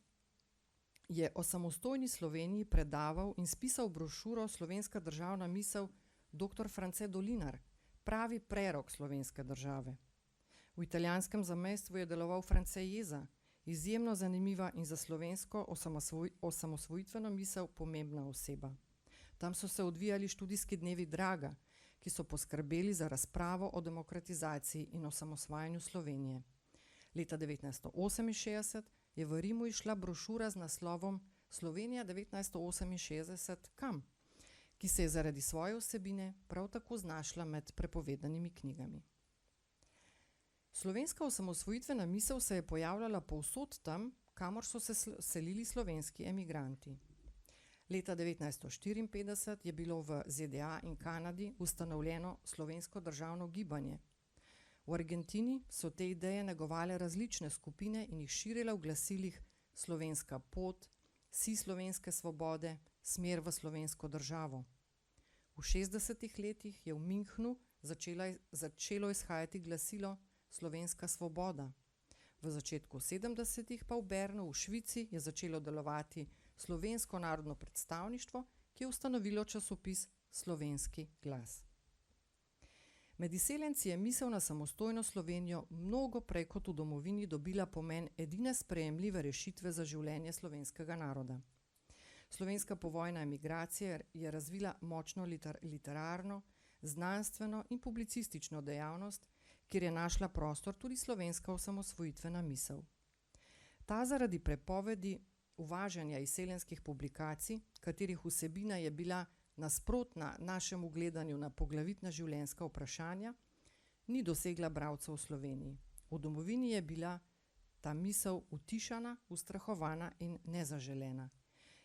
je o samostojni Sloveniji predaval in spisal brošuro Slovenska državna misel dr. France Dolinar, pravi prerok slovenske države. V italijanskem zamejstvu je deloval France Jeza, izjemno zanimiva in za slovensko osamosvojitveno misel pomembna oseba. Tam so se odvijali študijski dnevi Draga, ki so poskrbeli za razpravo o demokratizaciji in osamosvajanju Slovenije. Leta 1968 je v Rimu išla brošura z naslovom Slovenija 1968 kam?, ki se je zaradi svoje vsebine prav tako znašla med prepovedanimi knjigami. Slovenska osamosvojitvena misel se je pojavljala povsod tam, kamor so se selili slovenski emigranti. Leta 1954 je bilo v ZDA in Kanadi ustanovljeno Slovensko državno gibanje. V Argentini so te ideje negovale različne skupine in jih širile v glasilih Slovenska pot, Si slovenske svobode, Smer v slovensko državo. V 60. letih je v Münchnu začelo izhajati glasilo Slovenska svoboda. V začetku 70. pa v Bernu v Švici je začelo delovati Slovensko narodno predstavništvo, ki je ustanovilo časopis Slovenski glas. Med izseljenci je misel na samostojno Slovenijo mnogo prej kot v domovini dobila pomen edine sprejemljive rešitve za življenje slovenskega naroda. Slovenska povojna emigracija je razvila močno literarno, znanstveno in publicistično dejavnost, kjer je našla prostor tudi slovenska osamosvojitvena misel. Ta zaradi prepovedi uvažanja izseljenskih publikacij, katerih vsebina je bila nasprotna našemu gledanju na poglavitna življenjska vprašanja, ni dosegla bralcev v Sloveniji. V domovini je bila ta misel utišana, ustrahovana in nezaželena.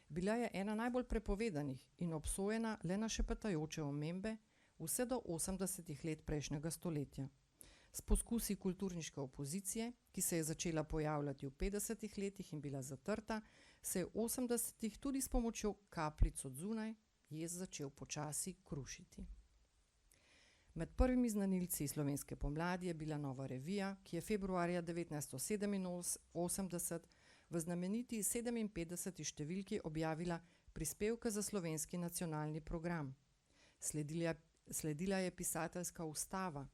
Bila je ena najbolj prepovedanih in obsojena le na šepetajoče omembe vse do 80. let prejšnjega stoletja. S poskusi kulturniške opozicije, ki se je začela pojavljati v 50. letih in bila zatrta, se je v 80. tudi s pomočjo kapljic od zunaj jez začel počasi krušiti. Med prvimi znanilci slovenske pomladi je bila Nova revija, ki je februarja 1987 v znameniti 57. številki objavila prispevke za slovenski nacionalni program. Sledila je pisateljska ustava,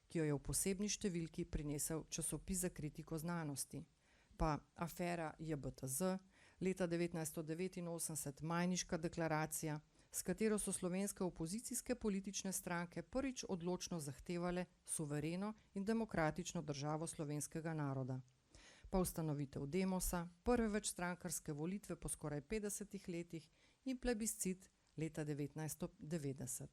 ki jo je v posebni številki prinesel časopis za kritiko znanosti, pa afera JBTZ, leta 1989 Majniška deklaracija, s katero so slovenske opozicijske politične stranke prvič odločno zahtevale suvereno in demokratično državo slovenskega naroda, pa ustanovitev Demosa, prve večstrankarske volitve po skoraj 50 letih in plebiscit leta 1990.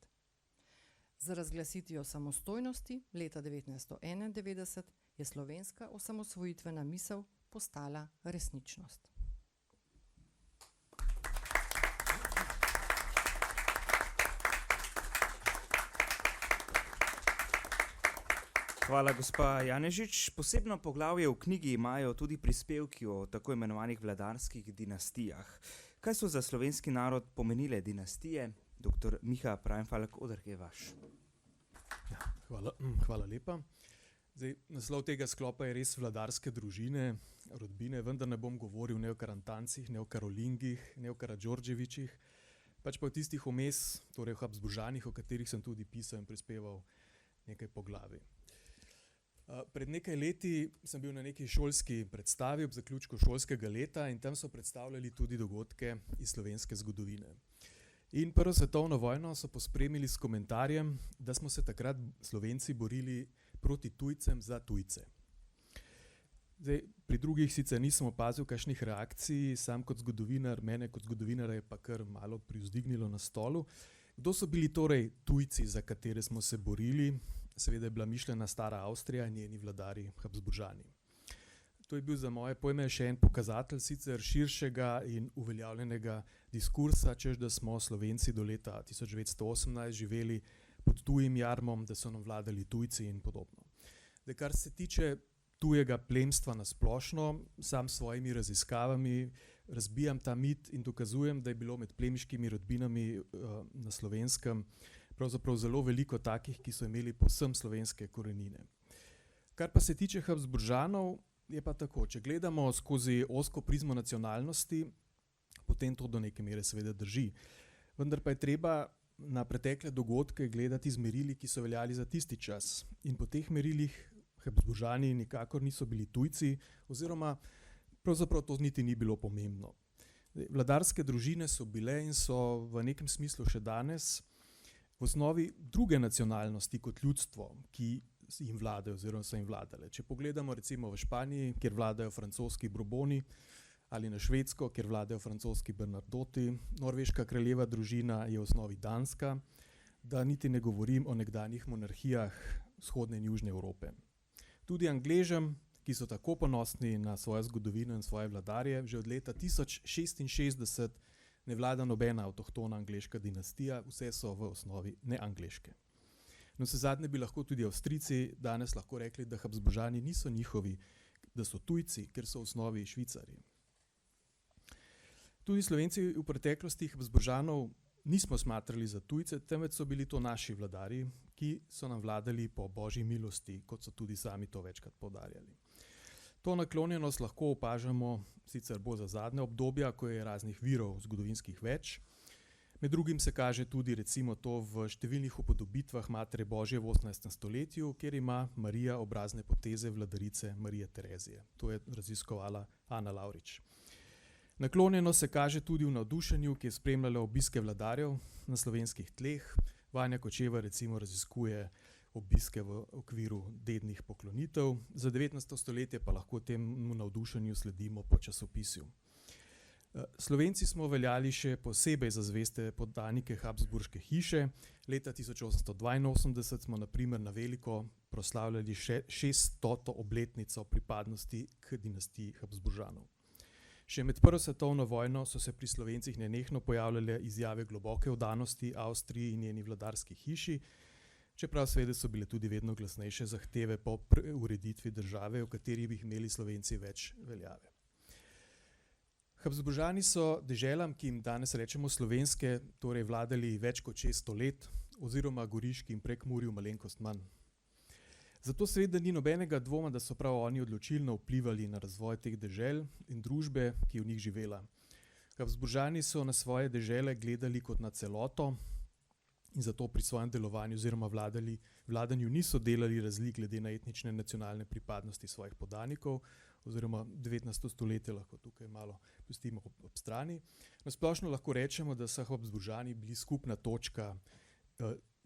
Z razglasitvijo samostojnosti leta 1991 je slovenska osamosvojitvena misel postala resničnost. Hvala, gospa Janežič. Posebno poglavje v knjigi imajo tudi prispevki o tako imenovanih vladarskih dinastijah. Kaj so za slovenski narod pomenile dinastije? Dr. Miha Preinfalk, odr je vaš. Hvala lepa. Zdaj, naslov tega sklopa je res vladarske družine, rodbine, vendar ne bom govoril ne o Karantancih, ne o Karolingih, ne o Karadžordževičih, pač pa o tistih vmes, torej o Habsburžanih, o katerih sem tudi pisal in prispeval nekaj poglavij. Pred nekaj leti sem bil na neki šolski predstavi ob zaključku šolskega leta in tam so predstavljali tudi dogodke iz slovenske zgodovine. In prvo svetovno vojno so pospremili s komentarjem, da smo se takrat Slovenci borili proti tujcem za tujce. Zdaj, pri drugih sicer nisem opazil kakšnih reakcij, sam kot zgodovinar, mene kot zgodovinarja je pa kar malo privzdignilo na stolu. Kdo so bili torej tujci, za katere smo se borili? Seveda je bila mišljena stara Avstrija in njeni vladarji Habsburžani. To je bil za moje pojme še en pokazatelj sicer širšega in uveljavljenega diskursa, češ da smo Slovenci do leta 1918 živeli pod tujim jarmom, da so nam vladali tujci in podobno. Zdaj, kar se tiče tujega plemstva na splošno, sam s svojimi raziskavami razbijam ta mit in dokazujem, da je bilo med plemiškimi rodbinami na Slovenskem pravzaprav zelo veliko takih, ki so imeli povsem slovenske korenine. Kar pa se tiče Habsburžanov, je pa tako, če gledamo skozi ozko prizmo nacionalnosti, potem to do neke mere seveda drži. Vendar pa je treba na pretekle dogodke gledati z merili, ki so veljali za tisti čas. In po teh merilih Habsburžani nikakor niso bili tujci, oziroma pravzaprav to niti ni bilo pomembno. Vladarske družine so bile in so v nekem smislu še danes v osnovi druge nacionalnosti kot ljudstvo, ki jim vladajo oziroma so jim vladale. Če pogledamo recimo v Španiji, kjer vladajo francoski Bourboni, ali na Švedsko, kjer vladajo francoski Bernardoti, norveška kraljeva družina je v osnovi danska, da niti ne govorim o nekdanjih monarhijah vzhodne in južne Evrope. Tudi Angležem, ki so tako ponosni na svojo zgodovino in svoje vladarje, že od leta 1066 ne vlada nobena avtohtona angleška dinastija, vse so v osnovi neangleške. No, vsezadnje bi lahko tudi Avstrijci danes lahko rekli, da Habsburžani niso njihovi, da so tujci, ker so v osnovi Švicarji. Tudi Slovenci v preteklosti Habsburžanov nismo smatrali za tujce, temveč so bili to naši vladarji, ki so nam vladali po božji milosti, kot so tudi sami to večkrat poudarjali. To naklonjenost lahko opažamo sicer bolj za zadnje obdobja, ko je raznih virov zgodovinskih več. Med drugim se kaže tudi recimo to v številnih upodobitvah Matere Božje v 18. stoletju, kjer ima Marija obrazne poteze vladarice Marije Terezije. To je raziskovala Ana Lavrič. Naklonjenost se kaže tudi v navdušenju, ki je spremljala obiske vladarjev na slovenskih tleh. Vanja Kočeva recimo raziskuje obiske v okviru dednih poklonitev. Za 19. stoletje pa lahko temu navdušenju sledimo po časopisju. Slovenci smo veljali še posebej za zveste poddanike Habsburške hiše. Leta 1882 smo na primer na veliko proslavljali še 600. obletnico pripadnosti k dinastiji Habsburžanov. Še med prvo svetovno vojno so se pri Slovencih nenehno pojavljale izjave globoke vdanosti Avstriji in njeni vladarski hiši, čeprav seveda so bile tudi vedno glasnejše zahteve po ureditvi države, v kateri bi imeli Slovenci več veljave. Habsburžani so deželam, ki jim danes rečemo slovenske, torej vladali več kot 600 let, oziroma Goriški in Prekmurju malenkost manj. Zato seveda ni nobenega dvoma, da so prav oni odločilno vplivali na razvoj teh dežel in družbe, ki je v njih živela. Habsburžani so na svoje dežele gledali kot na celoto in zato pri svojem delovanju oziroma vladanju niso delali razlik glede na etnične nacionalne pripadnosti svojih podanikov, oziroma 19. stoletje lahko tukaj malo pustimo ob strani. Na splošno lahko rečemo, da so Habsburžani bili skupna točka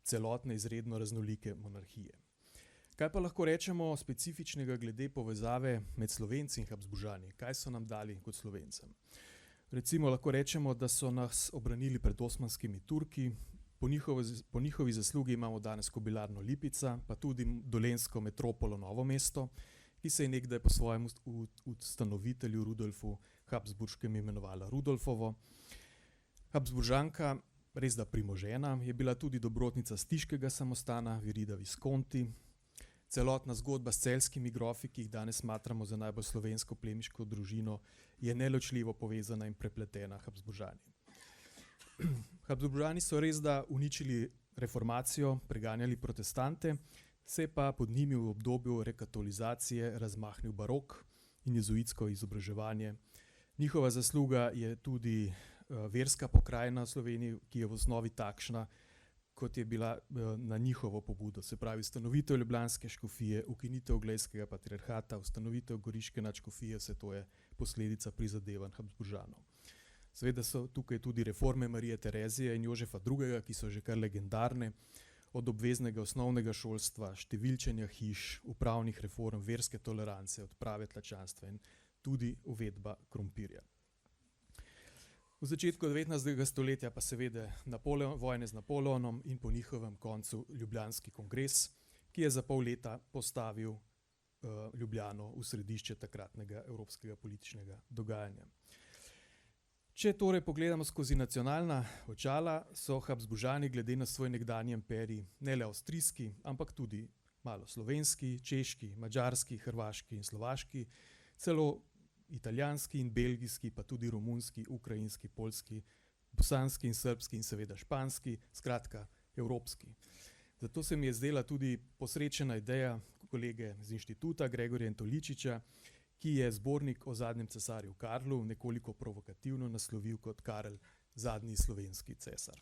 celotne izredno raznolike monarhije. Kaj pa lahko rečemo specifičnega glede povezave med Slovenci in Habsburžani? Kaj so nam dali kot Slovencem? Recimo lahko rečemo, da so nas obranili pred osmanskimi Turki. Po njihovi zaslugi imamo danes Kobilarno Lipica, pa tudi dolenjsko metropolo Novo mesto, ki se je nekdaj po svojem ustanovitelju Rudolfu Habsburškem imenovala Rudolfovo. Habsburžanka, resda primožena, je bila tudi dobrotnica Stiškega samostana Virida Visconti. celotna zgodba s celjskimi grofi, ki jih danes smatramo za najbolj slovensko plemiško družino, je neločljivo povezana in prepletena Habsburžani. Habsburžani so res da uničili reformacijo, preganjali protestante, se pa pod njimi v obdobju rekatolizacije razmahnil barok in jezuitsko izobraževanje. Njihova zasluga je tudi verska pokrajina v Sloveniji, ki je v osnovi takšna, kot je bila na njihovo pobudo. Se pravi, ustanovitev ljubljanske škofije, ukinitev glejskega patriarhata, ustanovitev goriške nadškofije, vse to je posledica prizadevanj Habsburžanov. Seveda so tukaj tudi reforme Marije Terezije in Jožefa II., ki so že kar legendarne, od obveznega osnovnega šolstva, številčenja hiš, upravnih reform, verske tolerance, odprave tlačanstva in tudi uvedba krompirja. V začetku 19. stoletja pa seveda vojne z Napoleonom in po njihovem koncu Ljubljanski kongres, ki je za pol leta postavil Ljubljano v središče takratnega evropskega političnega dogajanja. Če torej pogledamo skozi nacionalna očala, so Habsburžani glede na svoj nekdanji imperij ne le avstrijski, ampak tudi malo slovenski, češki, madžarski, hrvaški in slovaški, celo italijanski in belgijski, pa tudi romunski, ukrajinski, poljski, bosanski in srbski in seveda španski, skratka evropski. Zato se mi je zdela tudi posrečena ideja kolege z inštituta Gregorja Antoličiča, ki je zbornik o zadnjem cesarju Karlu nekoliko provokativno naslovil kot Karel zadnji slovenski cesar.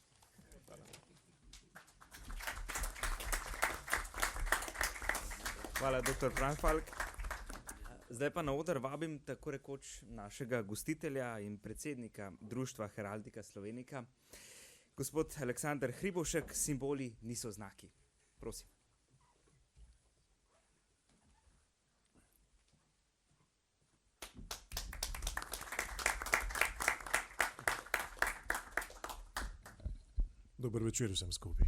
Hvala, dr. Frank-Falk. Zdaj pa na oder vabim tako rekoč našega gostitelja in predsednika Društva Heraldika Slovenika, gospod Aleksander Hribovšek, simboli niso znaki. Prosim. Dober večer vsem skupaj.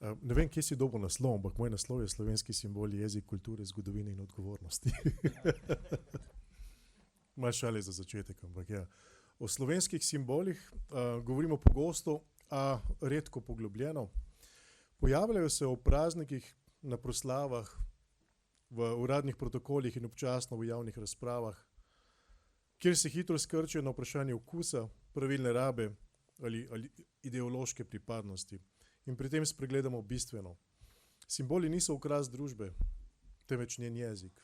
Ne vem, kje si dobil naslov, ampak moj naslov je Slovenski simboli, jezik, kulture, zgodovine in odgovornosti. Malo šale za začetek, ampak ja. O slovenskih simbolih govorimo pogosto, a redko poglobljeno. Pojavljajo se v praznikih, na proslavah, v uradnih protokolih in občasno v javnih razpravah, kjer se hitro skrčijo na vprašanje okusa, pravilne rabe ali ideološke pripadnosti. In pri tem spregledamo bistveno. Simboli niso okras družbe, temveč njen jezik.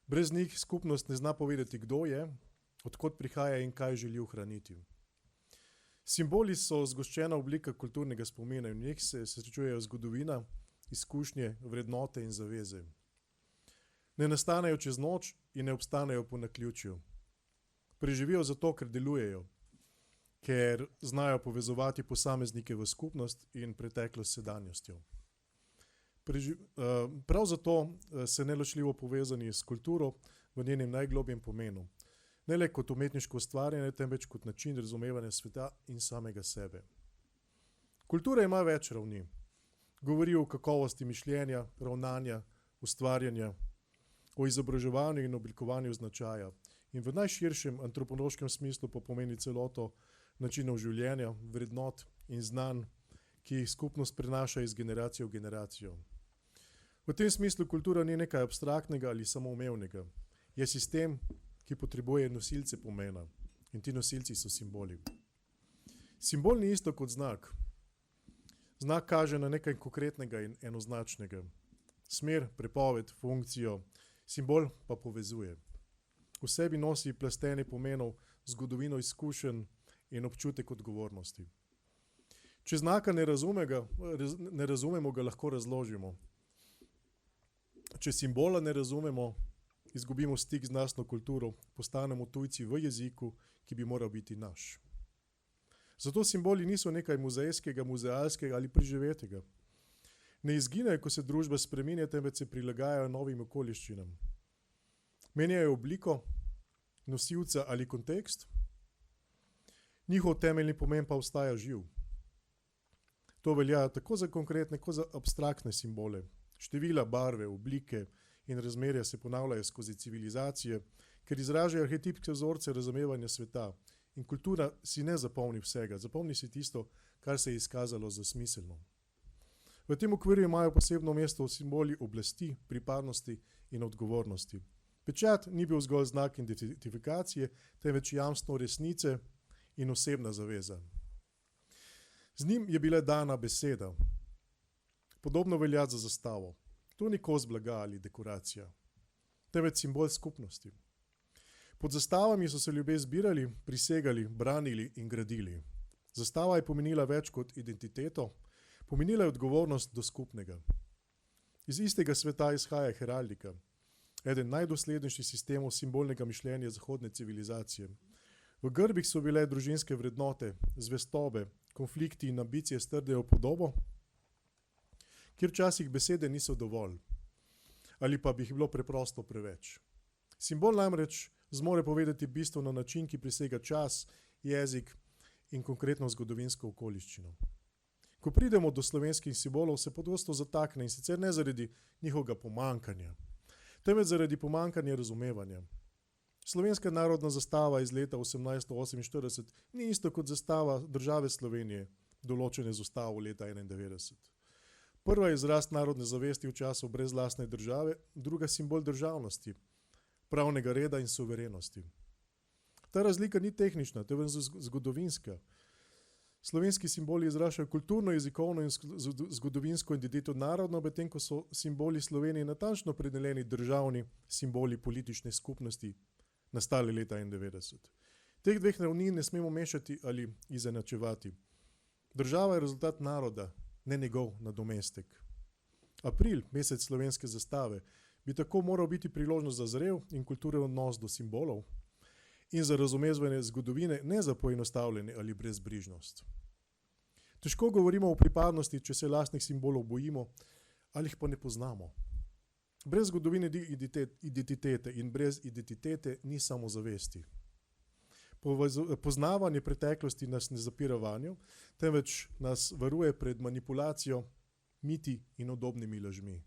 Brez njih skupnost ne zna povedati, kdo je, odkot prihaja in kaj želi ohraniti. Simboli so zgoščena oblika kulturnega spomina in v njih se srečujejo zgodovina, izkušnje, vrednote in zaveze. Ne nastanejo čez noč in ne obstanejo po naključju. Preživijo zato, ker delujejo, ker znajo povezovati posameznike v skupnost in preteklost s sedanjostjo. Prav zato se neločljivo povezani s kulturo v njenem najglobjem pomenu. Ne le kot umetniško ustvarjanje, temveč kot način razumevanja sveta in samega sebe. Kultura ima več ravni. Govori o kakovosti mišljenja, ravnanja, ustvarjanja, o izobraževanju in oblikovanju značaja. In v najširšem antropološkem smislu pa pomeni celoto načinov življenja, vrednot in znanj, ki jih skupnost prenaša iz generacije v generacijo. V tem smislu kultura ni nekaj abstraktnega ali samoumevnega. Je sistem, ki potrebuje nosilce pomena. In ti nosilci so simboli. Simbol ni isto kot znak. Znak kaže na nekaj konkretnega in enoznačnega. Smer, prepoved, funkcijo, simbol pa povezuje. V sebi nosi plastenje pomenov, zgodovino izkušenj in občutek odgovornosti. Če znaka ne razumemo, ga lahko razložimo. Če simbola ne razumemo, izgubimo stik z lastno kulturo, postanemo tujci v jeziku, ki bi moral biti naš. Zato simboli niso nekaj muzejskega, muzealskega ali preživetega. Ne izginejo, ko se družba spreminja, temveč se prilagajajo novim okoliščinam. Menjajo obliko, nosilca ali kontekst, njihov temeljni pomen pa ostaja živ. To velja tako za konkretne, kot za abstraktne simbole. Števila, barve, oblike in razmerja se ponavljajo skozi civilizacije, ker izražajo arhetipske vzorce razumevanja sveta. In kultura si ne zapomni vsega, zapomni si tisto, kar se je izkazalo za smiselno. V tem okviru imajo posebno mesto simboli oblasti, pripadnosti in odgovornosti. Pečat ni bil zgolj znak identifikacije, temveč jamstvo resnice in osebna zaveza. Z njim je bila dana beseda. Podobno velja za zastavo. To ni kos blaga ali dekoracija, temveč simbol skupnosti. Pod zastavami so se ljudje zbirali, prisegali, branili in gradili. Zastava je pomenila več kot identiteto, pomenila je odgovornost do skupnega. Iz istega sveta izhaja heraldika, eden najdoslednejših sistemov simbolnega mišljenja zahodne civilizacije. V grbih so bile družinske vrednote, zvestobe, konflikti in ambicije strdejo podobo, kjer včasih besede niso dovolj, ali pa bi jih bilo preprosto preveč. Simbol namreč zmore povedati bistvo na način, ki presega čas, jezik in konkretno zgodovinsko okoliščino. Ko pridemo do slovenskih simbolov, se pogosto zatakne in sicer ne zaradi njihovega pomankanja, temveč zaradi pomankanja razumevanja. Slovenska narodna zastava iz leta 1848 ni isto kot zastava države Slovenije, določene z ustavo leta 1991. Prva je izraz narodne zavesti v času brezlastne države, druga simbol državnosti, pravnega reda in suverenosti. Ta razlika ni tehnična, temveč zgodovinska. Slovenski simboli izražajo kulturno, jezikovno in zgodovinsko identiteto narodno, medtem ko so simboli Slovenije natančno opredeljeni državni simboli politične skupnosti, nastali leta 1991. Teh dveh ravnin ne smemo mešati ali izenačevati. Država je rezultat naroda, ne njegov nadomestek. April, mesec slovenske zastave, bi tako moral biti priložnost za zrel in kulturen odnos do simbolov in za razumevanje zgodovine, ne za poenostavljanje ali brezbrižnost. Težko govorimo o pripadnosti, če se lastnih simbolov bojimo ali jih pa ne poznamo. Brez zgodovine ni identitete in brez identitete ni samozavesti. Poznavanje preteklosti nas ne zapira vanjo, temveč nas varuje pred manipulacijo, miti in udobnimi lažmi.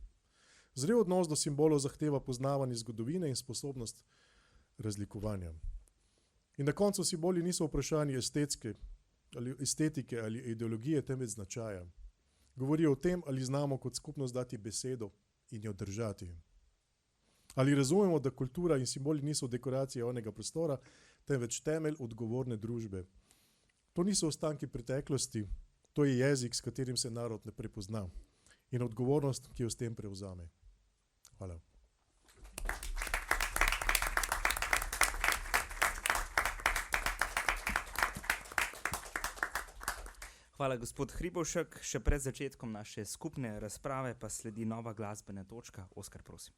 Zrel odnos do simbolov zahteva poznavanje zgodovine in sposobnost razlikovanja. In na koncu simboli niso vprašanje estetike ali ideologije, temveč značaja. Govorijo o tem, ali znamo kot skupnost dati besedo in jo držati. Ali razumemo, da kultura in simboli niso dekoracije javnega prostora, temveč temelj odgovorne družbe. To niso ostanki preteklosti, to je jezik, s katerim se narod ne prepozna in odgovornost, ki jo s tem prevzame. Hvala. Hvala, gospod Hribovšek. Še pred začetkom naše skupne razprave pa sledi nova glasbena točka. Oskar, prosim.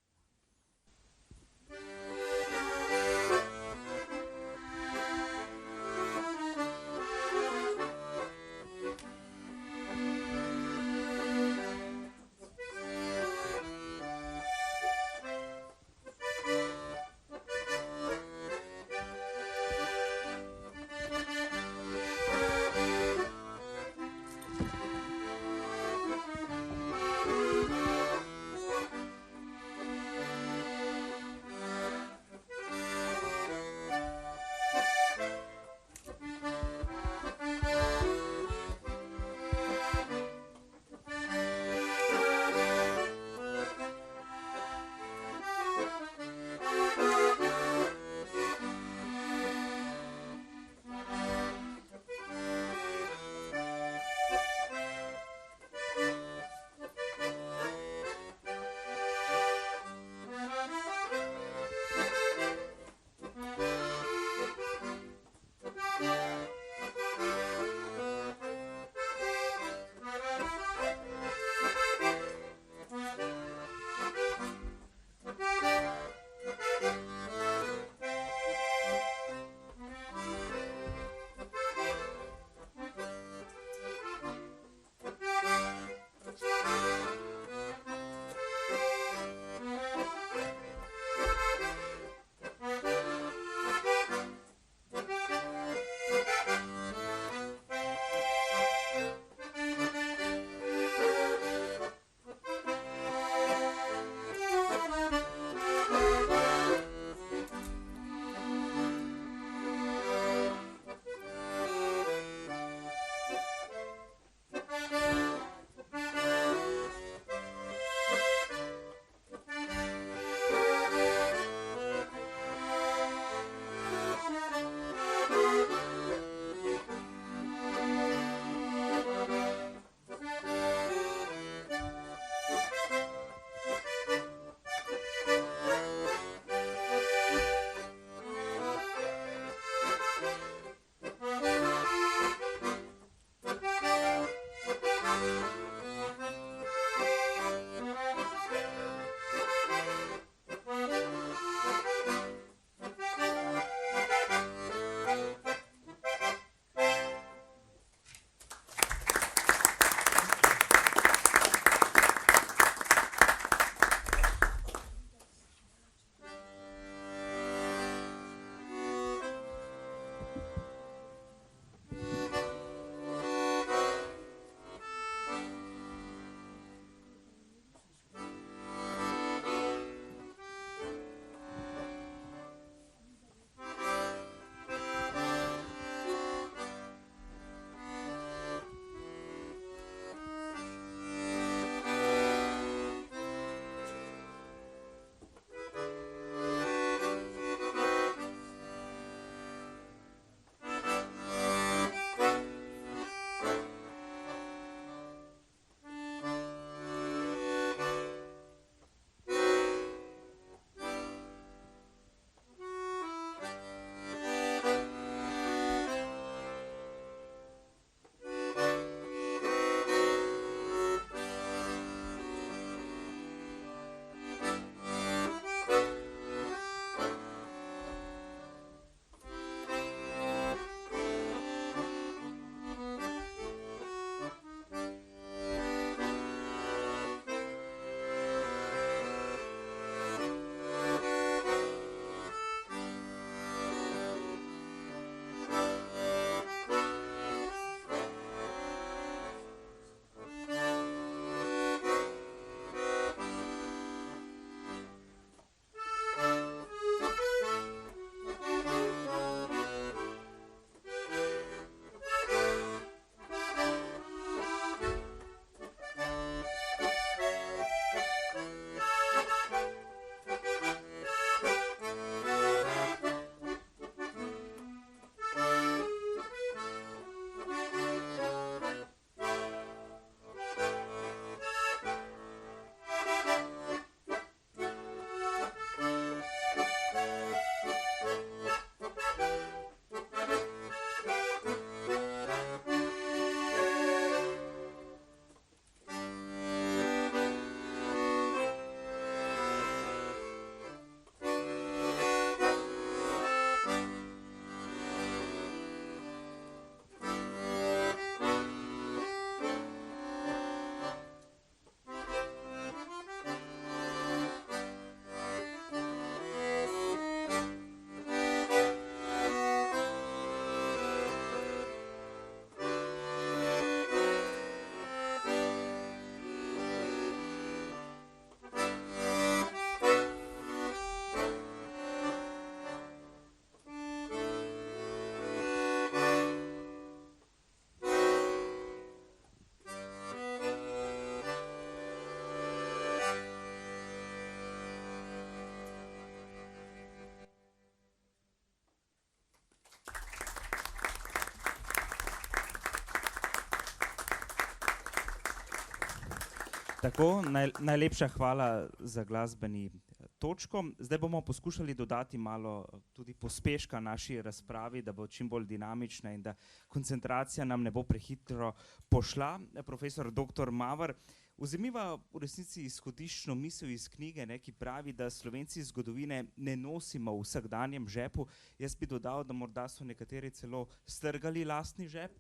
Tako, najlepša hvala za glasbeni točko. Zdaj bomo poskušali dodati malo tudi pospeška naši razpravi, da bo čim bolj dinamična in da koncentracija nam ne bo prehitro pošla. Profesor dr. Maver, vzemiva v resnici izhodiščno misel iz knjige, ki pravi, da Slovenci zgodovine ne nosimo v vsakdanjem žepu. Jaz bi dodal, da morda so nekateri celo strgali lastni žep.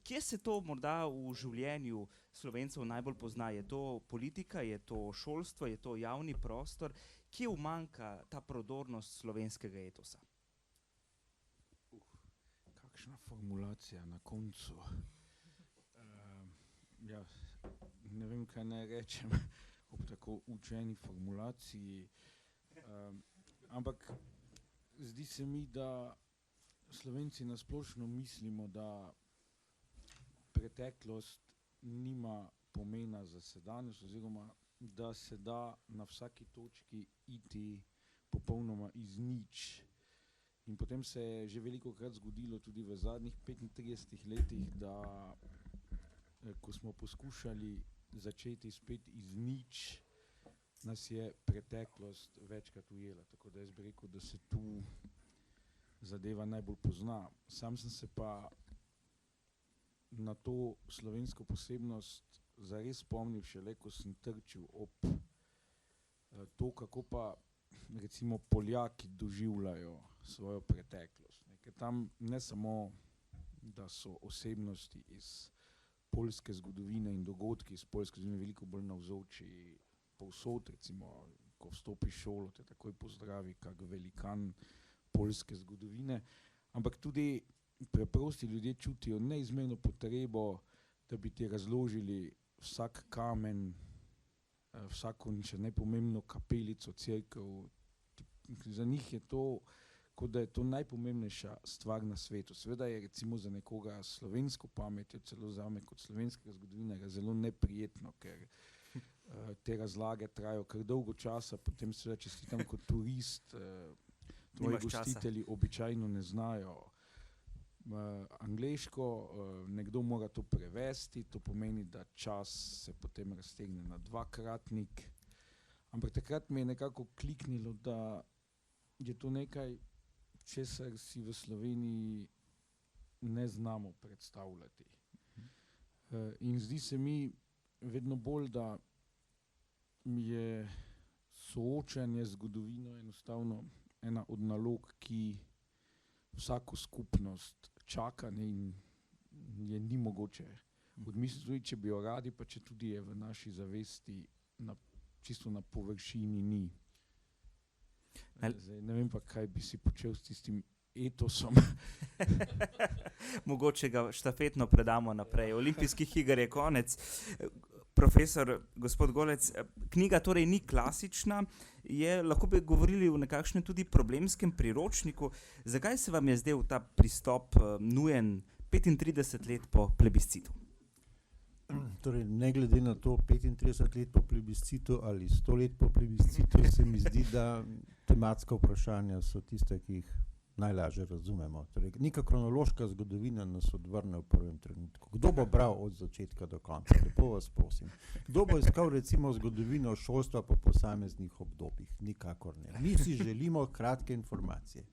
Kje se to morda v življenju Slovencev najbolj pozna? Je to politika, je to šolstvo, je to javni prostor? Kje umanjka ta prodornost slovenskega etosa? Kakšna formulacija na koncu. Ja, ne vem, kaj naj rečem ob tako učeni formulaciji, ampak zdi se mi, da Slovenci nasplošno mislimo, da preteklost nima pomena za sedanjost, oziroma da se da na vsaki točki iti popolnoma iz nič. In potem se je že velikokrat zgodilo tudi v zadnjih 35 letih, da ko smo poskušali začeti spet iz nič, nas je preteklost večkrat ujela. Tako da jaz bi rekel, da se tu zadeva najbolj pozna. Sam sem se pa na to slovensko posebnost zares spomnil šele, ko sem trčil ob to, kako pa recimo Poljaki doživljajo svojo preteklost. Ker tam ne samo, da so osebnosti iz poljske zgodovine in dogodki iz poljske zgodovine veliko bolj navzoči povsod, recimo, ko vstopiš v šolo, te takoj pozdravi kak velikan poljske zgodovine, ampak tudi preprosti ljudje čutijo neizmerno potrebo, da bi ti razložili vsak kamen, vsako še najpomembno kapelico, cerkev. Za njih je to, kot da je to najpomembnejša stvar na svetu. Seveda je recimo za nekoga slovensko pametjo, celo zame kot slovenskega zgodovinarja, zelo neprijetno, ker te razlage trajajo kar dolgo časa, potem seveda, če si tam kot turist, tvoji gostitelji običajno ne znajo angleško, nekdo mora to prevesti, to pomeni, da čas se potem raztegne na dvakratnik. Ampak takrat mi je nekako kliknilo, da je to nekaj, česar si v Sloveniji ne znamo predstavljati. In zdi se mi vedno bolj, da je soočanje z zgodovino enostavno ena od nalog, ki vsako skupnost čaka, in je ni mogoče odmisliti, tudi če bi jo radi, pa če tudi je v naši zavesti čisto na površini ni. Zdaj, ne vem pa, kaj bi si počel s tistim etosom. Mogoče ga štafetno predamo naprej. Olimpijskih iger je konec. Profesor, gospod Golec, knjiga torej ni klasična, lahko bi govorili o nekakšnem tudi problemskem priročniku. Zakaj se vam je zdel ta pristop nujen 35 let po plebiscitu? Torej, ne glede na to 35 let po plebiscitu ali 100 let po plebiscitu, se mi zdi, da tematska vprašanja so tiste, ki jih najlažje razumemo. Torej, neka kronološka zgodovina nas odvrne v prvem trenutku. Kdo bo bral od začetka do konca? Lepo vas prosim. Kdo bo iskal recimo zgodovino šolstva po posameznih obdobjih? Nikakor ne. Mi si želimo kratke informacije,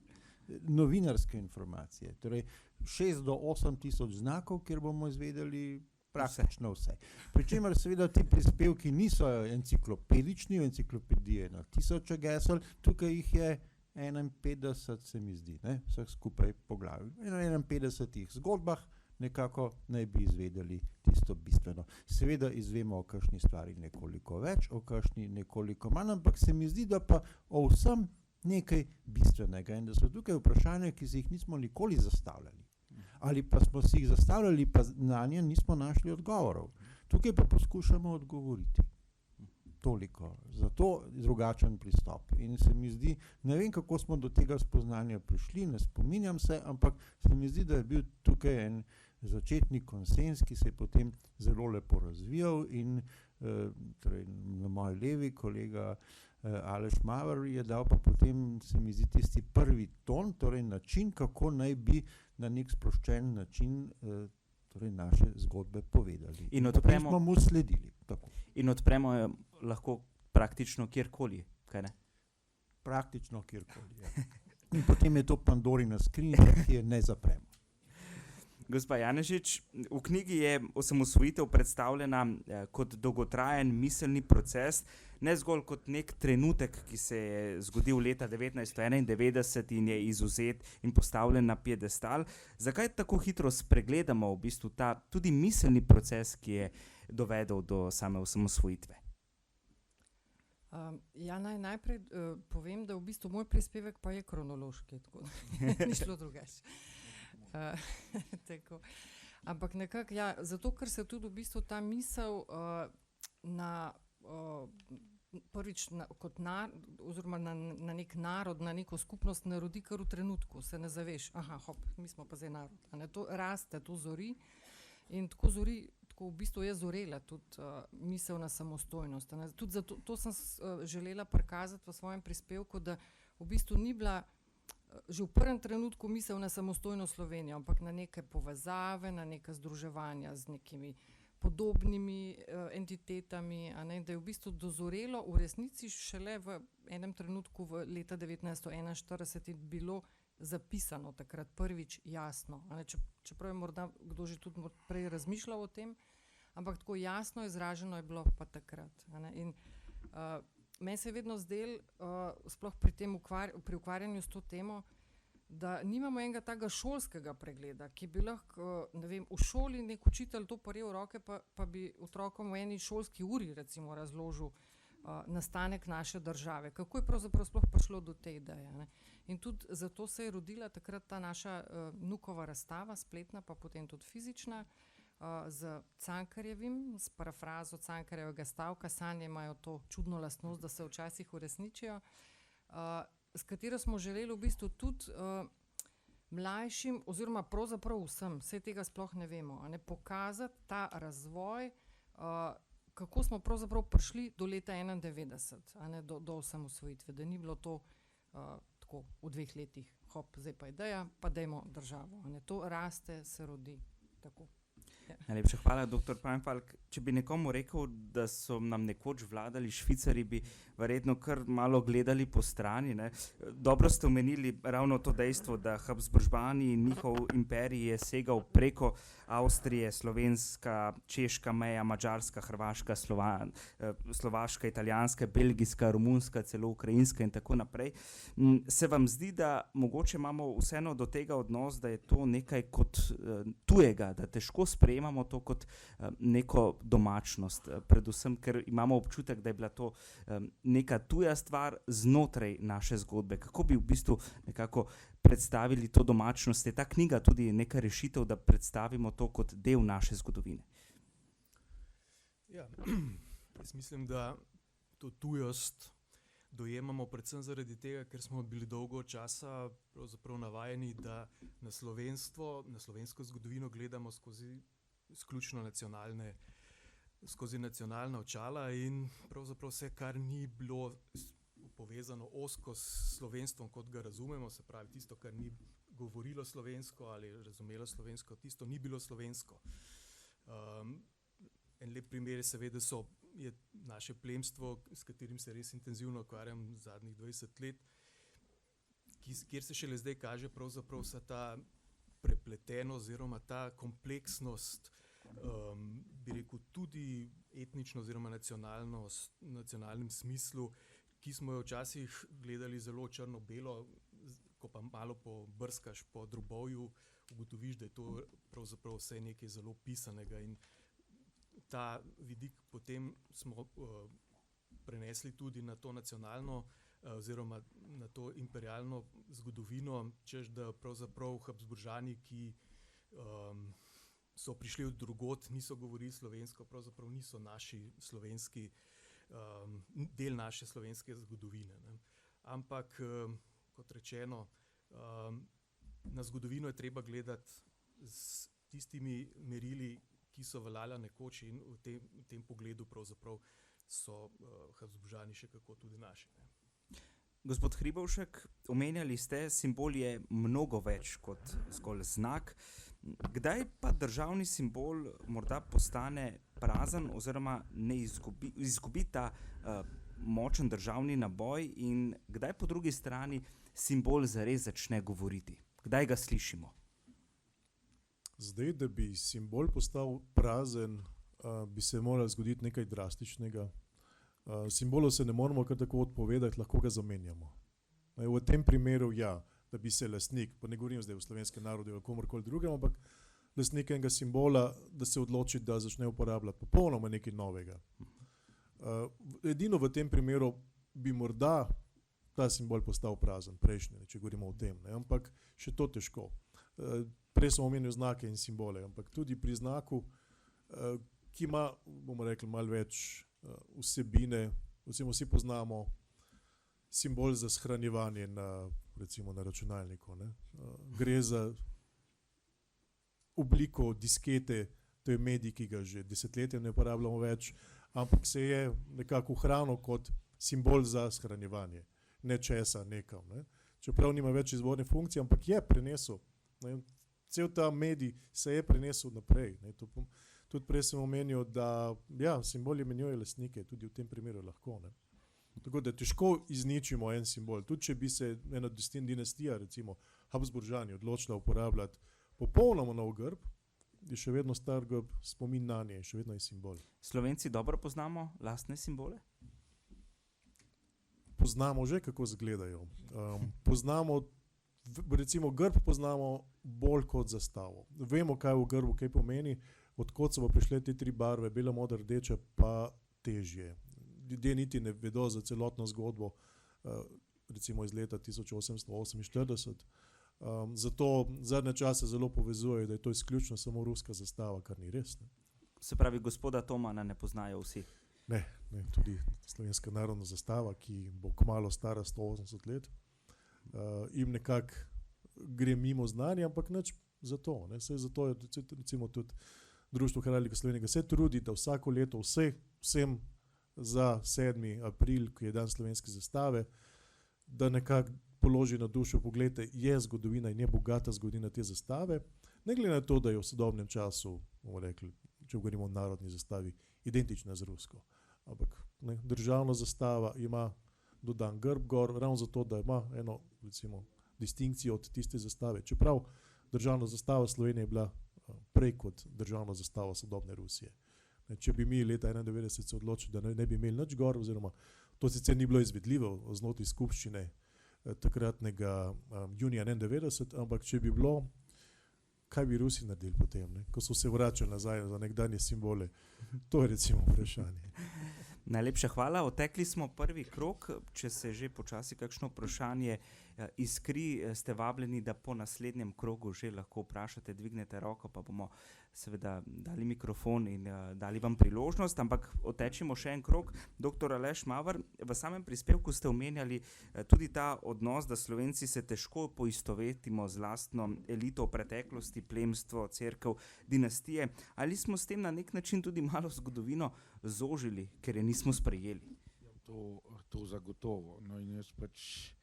novinarske informacije. Torej, 6 do 8 tisoč znakov, kjer bomo izvedeli praktično vse. Pričemer seveda ti prispevki niso enciklopedični, v enciklopediji je na tisoče gesel, tukaj jih je 51, se mi zdi, vseh skupaj po glavi. V 51 zgodbah nekako naj bi izvedeli tisto bistveno. Seveda izvemo o kakšni stvari nekoliko več, o kakšni nekoliko manj, ampak se mi zdi, da pa o vsem nekaj bistvenega in da so tukaj vprašanja, ki si jih nismo nikoli zastavljali. Ali pa smo si jih zastavljali, pa na nje nismo našli odgovorov. Tukaj pa poskušamo odgovoriti. Toliko. Zato drugačen pristop. In se mi zdi, ne vem, kako smo do tega spoznanja prišli, ne spominjam se, ampak se mi zdi, da je bil tukaj en začetni konsens, ki se je potem zelo lepo razvijal in torej, na moji levi kolega Aleš Maver je dal pa potem, se mi zdi, tisti prvi ton, torej način, kako naj bi na nek sproščen način torej naše zgodbe povedali. In potem smo mu sledili. Tako. in odpremo jo lahko praktično kjerkoli, kaj ne? Praktično kjerkoli. Ja. In potem je to Pandorina skrinjica, ki je ne zapremo. Gospa Janežič, v knjigi je osamosvojitev predstavljena kot dolgotrajen miselni proces, ne zgolj kot nek trenutek, ki se je zgodil leta 1991 in je izvzet in postavljen na piedestal. Zakaj tako hitro spregledamo v bistvu ta tudi miselni proces, ki je dovedel do same osamosvojitve? Ja, naj najprej povem, da v bistvu moj prispevek pa je kronološki, tako da ni šlo drugače. Tako. Ampak nekako, ja, zato ker se tudi v bistvu ta misel prvič oziroma na nek narod, na neko skupnost narodi kar v trenutku, se ne zaveš, mi smo pa zdaj narod. To raste, to zori in tako zori, tako v bistvu je zorela tudi misel na samostojnost. Tudi zato to sem želela prikazati v svojem prispevku, da v bistvu ni bila že v prvem trenutku misel na samostojno Slovenijo, ampak na neke povezave, na neka združevanja z nekimi podobnimi entitetami, da je v bistvu dozorelo v resnici šele v enem trenutku v leta 1941 bilo zapisano takrat prvič jasno. Čeprav je morda kdo že tudi prej razmišljal o tem, ampak tako jasno izraženo je bilo pa takrat. In meni se je vedno zdelo, sploh pri ukvarjanju s to temo, da nimamo enega takega šolskega pregleda, ki bi lahko, ne vem, v šoli nek učitelj to paril v roke, pa bi otrokom v eni šolski uri recimo razložil nastanek naše države. Kako je pravzaprav sploh prišlo do te ideje. In tudi zato se je rodila takrat ta naša Nukova razstava, spletna, pa potem tudi fizična, z Cankarjevim, s parafrazo Cankarjevega stavka, sanje imajo to čudno lastnost, da se včasih uresničijo, s katero smo želeli v bistvu tudi mlajšim, oziroma pravzaprav vsem, vse tega sploh ne vemo, pokazati ta razvoj, kako smo pravzaprav prišli do leta 1991, do osamosvojitve, da ni bilo to tako v 2 letih, zdaj pa ideja, pa dajmo državo. To raste, se rodi, tako. Najlepša hvala, dr. Preinfalk. Če bi nekomu rekel, da so nam nekoč vladali Švicarji, bi verjetno kar malo gledali po strani. Dobro ste omenili ravno to dejstvo, da Habsburžani in njihov imperij je segal preko Avstrije, slovenska, češka meja, madžarska, hrvaška, slovaška, italijanska, belgijska, romunska, celo ukrajinska in tako naprej. Se vam zdi, da mogoče imamo vseeno do tega odnos, da je to nekaj kot tujega, da težko sprejemamo to kot neko domačnost, predvsem, ker imamo občutek, da je bila to neka tuja stvar znotraj naše zgodbe. Kako bi v bistvu nekako predstavili to domačnost? Je ta knjiga tudi neka rešitev, da predstavimo to kot del naše zgodovine? Ja, jaz mislim, da to tujost dojemamo predvsem zaradi tega, ker smo bili dolgo časa pravzaprav navajeni, da na slovensko zgodovino gledamo skozi izključno nacionalna očala in pravzaprav vse, kar ni bilo povezano ozko s slovenstvom, kot ga razumemo, se pravi tisto, kar ni govorilo slovensko ali razumelo slovensko, tisto ni bilo slovensko. En lep primer seveda je naše plemstvo, s katerim se res intenzivno ukvarjam zadnjih 20 let, kjer se šele zdaj kaže pravzaprav vsa ta prepletenost oziroma ta kompleksnost, bi rekel tudi etnično oziroma nacionalnem smislu, ki smo jo včasih gledali zelo črno-belo, ko pa malo pobrskaš po drobovju, ugotoviš, da je to pravzaprav vse nekaj zelo pisanega in ta vidik potem smo prenesli tudi na to nacionalno oziroma na to imperialno zgodovino, češ da pravzaprav Habsburžani, ki so prišli od drugod, niso govorili slovensko, pravzaprav niso naši slovenski, del naše slovenske zgodovine. Ampak, kot rečeno, na zgodovino je treba gledati s tistimi merili, ki so veljala nekoč in v tem pogledu pravzaprav so Habsburžani še kako tudi naši. Gospod Hribovšek, omenjali ste, simbol je mnogo več kot zgolj znak. Kdaj pa državni simbol morda postane prazen oziroma ne izgubi ta močen državni naboj in kdaj po drugi strani simbol zares začne govoriti? Kdaj ga slišimo? Zdaj, da bi simbol postal prazen, bi se moralo zgoditi nekaj drastičnega. Simbolu se ne moramo kar tako odpovedati, lahko ga zamenjamo. V tem primeru ja, da bi se lastnik, pa ne govorim zdaj o slovenskem narodu ali komorkoli drugem, ampak lastnik enega simbola, da se odloči, da začne uporabljati popolnoma nekaj novega. Edino v tem primeru bi morda ta simbol postal prazen, prejšnji, če govorimo o tem, ne? Ampak še to težko. Prej sem omenil znake in simbole, ampak tudi pri znaku, ki ima, bomo rekli, malo več vsebine, recimo vsi poznamo simbol za shranjevanje recimo na računalniku. Ne? Gre za obliko diskete, to je medij, ki ga že desetletja ne uporabljamo več, ampak se je nekako ohranil kot simbol za shranjevanje, nečesa nekam. Ne? Čeprav nima več izvorne funkcije, ampak je prenesel. Ne? Cel ta medij se je prenesel naprej. Ne? Tudi prej sem omenil, da ja, simboli menjujejo lastnike, tudi v tem primeru lahko. Ne? Tako da težko izničimo en simbol. Tudi če bi se ena dinastija, recimo Habsburžani, odločila uporabljati popolnoma nov grb, je še vedno star grb, spomin na nje, še vedno je simbol. Slovenci dobro poznamo lastne simbole? Poznamo že, kako izgledajo. Poznamo, recimo grb poznamo bolj kot zastavo. Vemo, kaj v grbu, kaj pomeni, odkot so prišle te tri barve, bela, modra, rdeča, pa težje. Ljudje niti ne vedo za celotno zgodbo, recimo iz leta 1848. Zato zadnje čase zelo povezujejo, da je to izključno samo ruska zastava, kar ni res. Ne? Se pravi, gospoda Tomana ne poznajo vsi? Ne, tudi slovenska narodna zastava, ki bo kmalu stara 180 let, jim nekako gre mimo znanja, ampak nič za to. Zato je recimo tudi Društvo kraljev Slovenije se trudi, da vsako leto vsem za 7. april, ki je dan slovenske zastave, da nekako položi na dušo, pogledajte, je zgodovina in je bogata zgodovina te zastave, ne glede na to, da je v sodobnem času, bomo rekli, če govorimo o narodni zastavi, identična z rusko. Ampak ne, državna zastava ima dodan grb gor, ravno zato, da ima eno, recimo, distinkcijo od tiste zastave. Čeprav državna zastava Slovenije je bila prej kot državna zastava sodobne Rusije. Če bi mi leta 1991 se odločili, da ne bi imeli nič gor, oziroma to sicer ni bilo izvedljivo znotraj skupščine takratnega junija 1991, ampak če bi bilo, kaj bi Rusi naredili potem, ne? Ko so se vračali nazaj za nekdanje simbole, to je recimo vprašanje. Najlepša hvala, otekli smo prvi krog, če se že počasi kakšno vprašanje iskri, ste vabljeni, da po naslednjem krogu že lahko vprašate, dvignete roko, pa bomo seveda dali mikrofon in dali vam priložnost, ampak otečimo še en krog. Dr. Aleš Maver, v samem prispevku ste omenjali tudi ta odnos, da Slovenci se težko poistovetimo z lastno elito v preteklosti, plemstvo, cerkev, dinastije. Ali smo s tem na nek način tudi malo zgodovino zožili, ker je nismo sprejeli? To zagotovo. No in jaz pač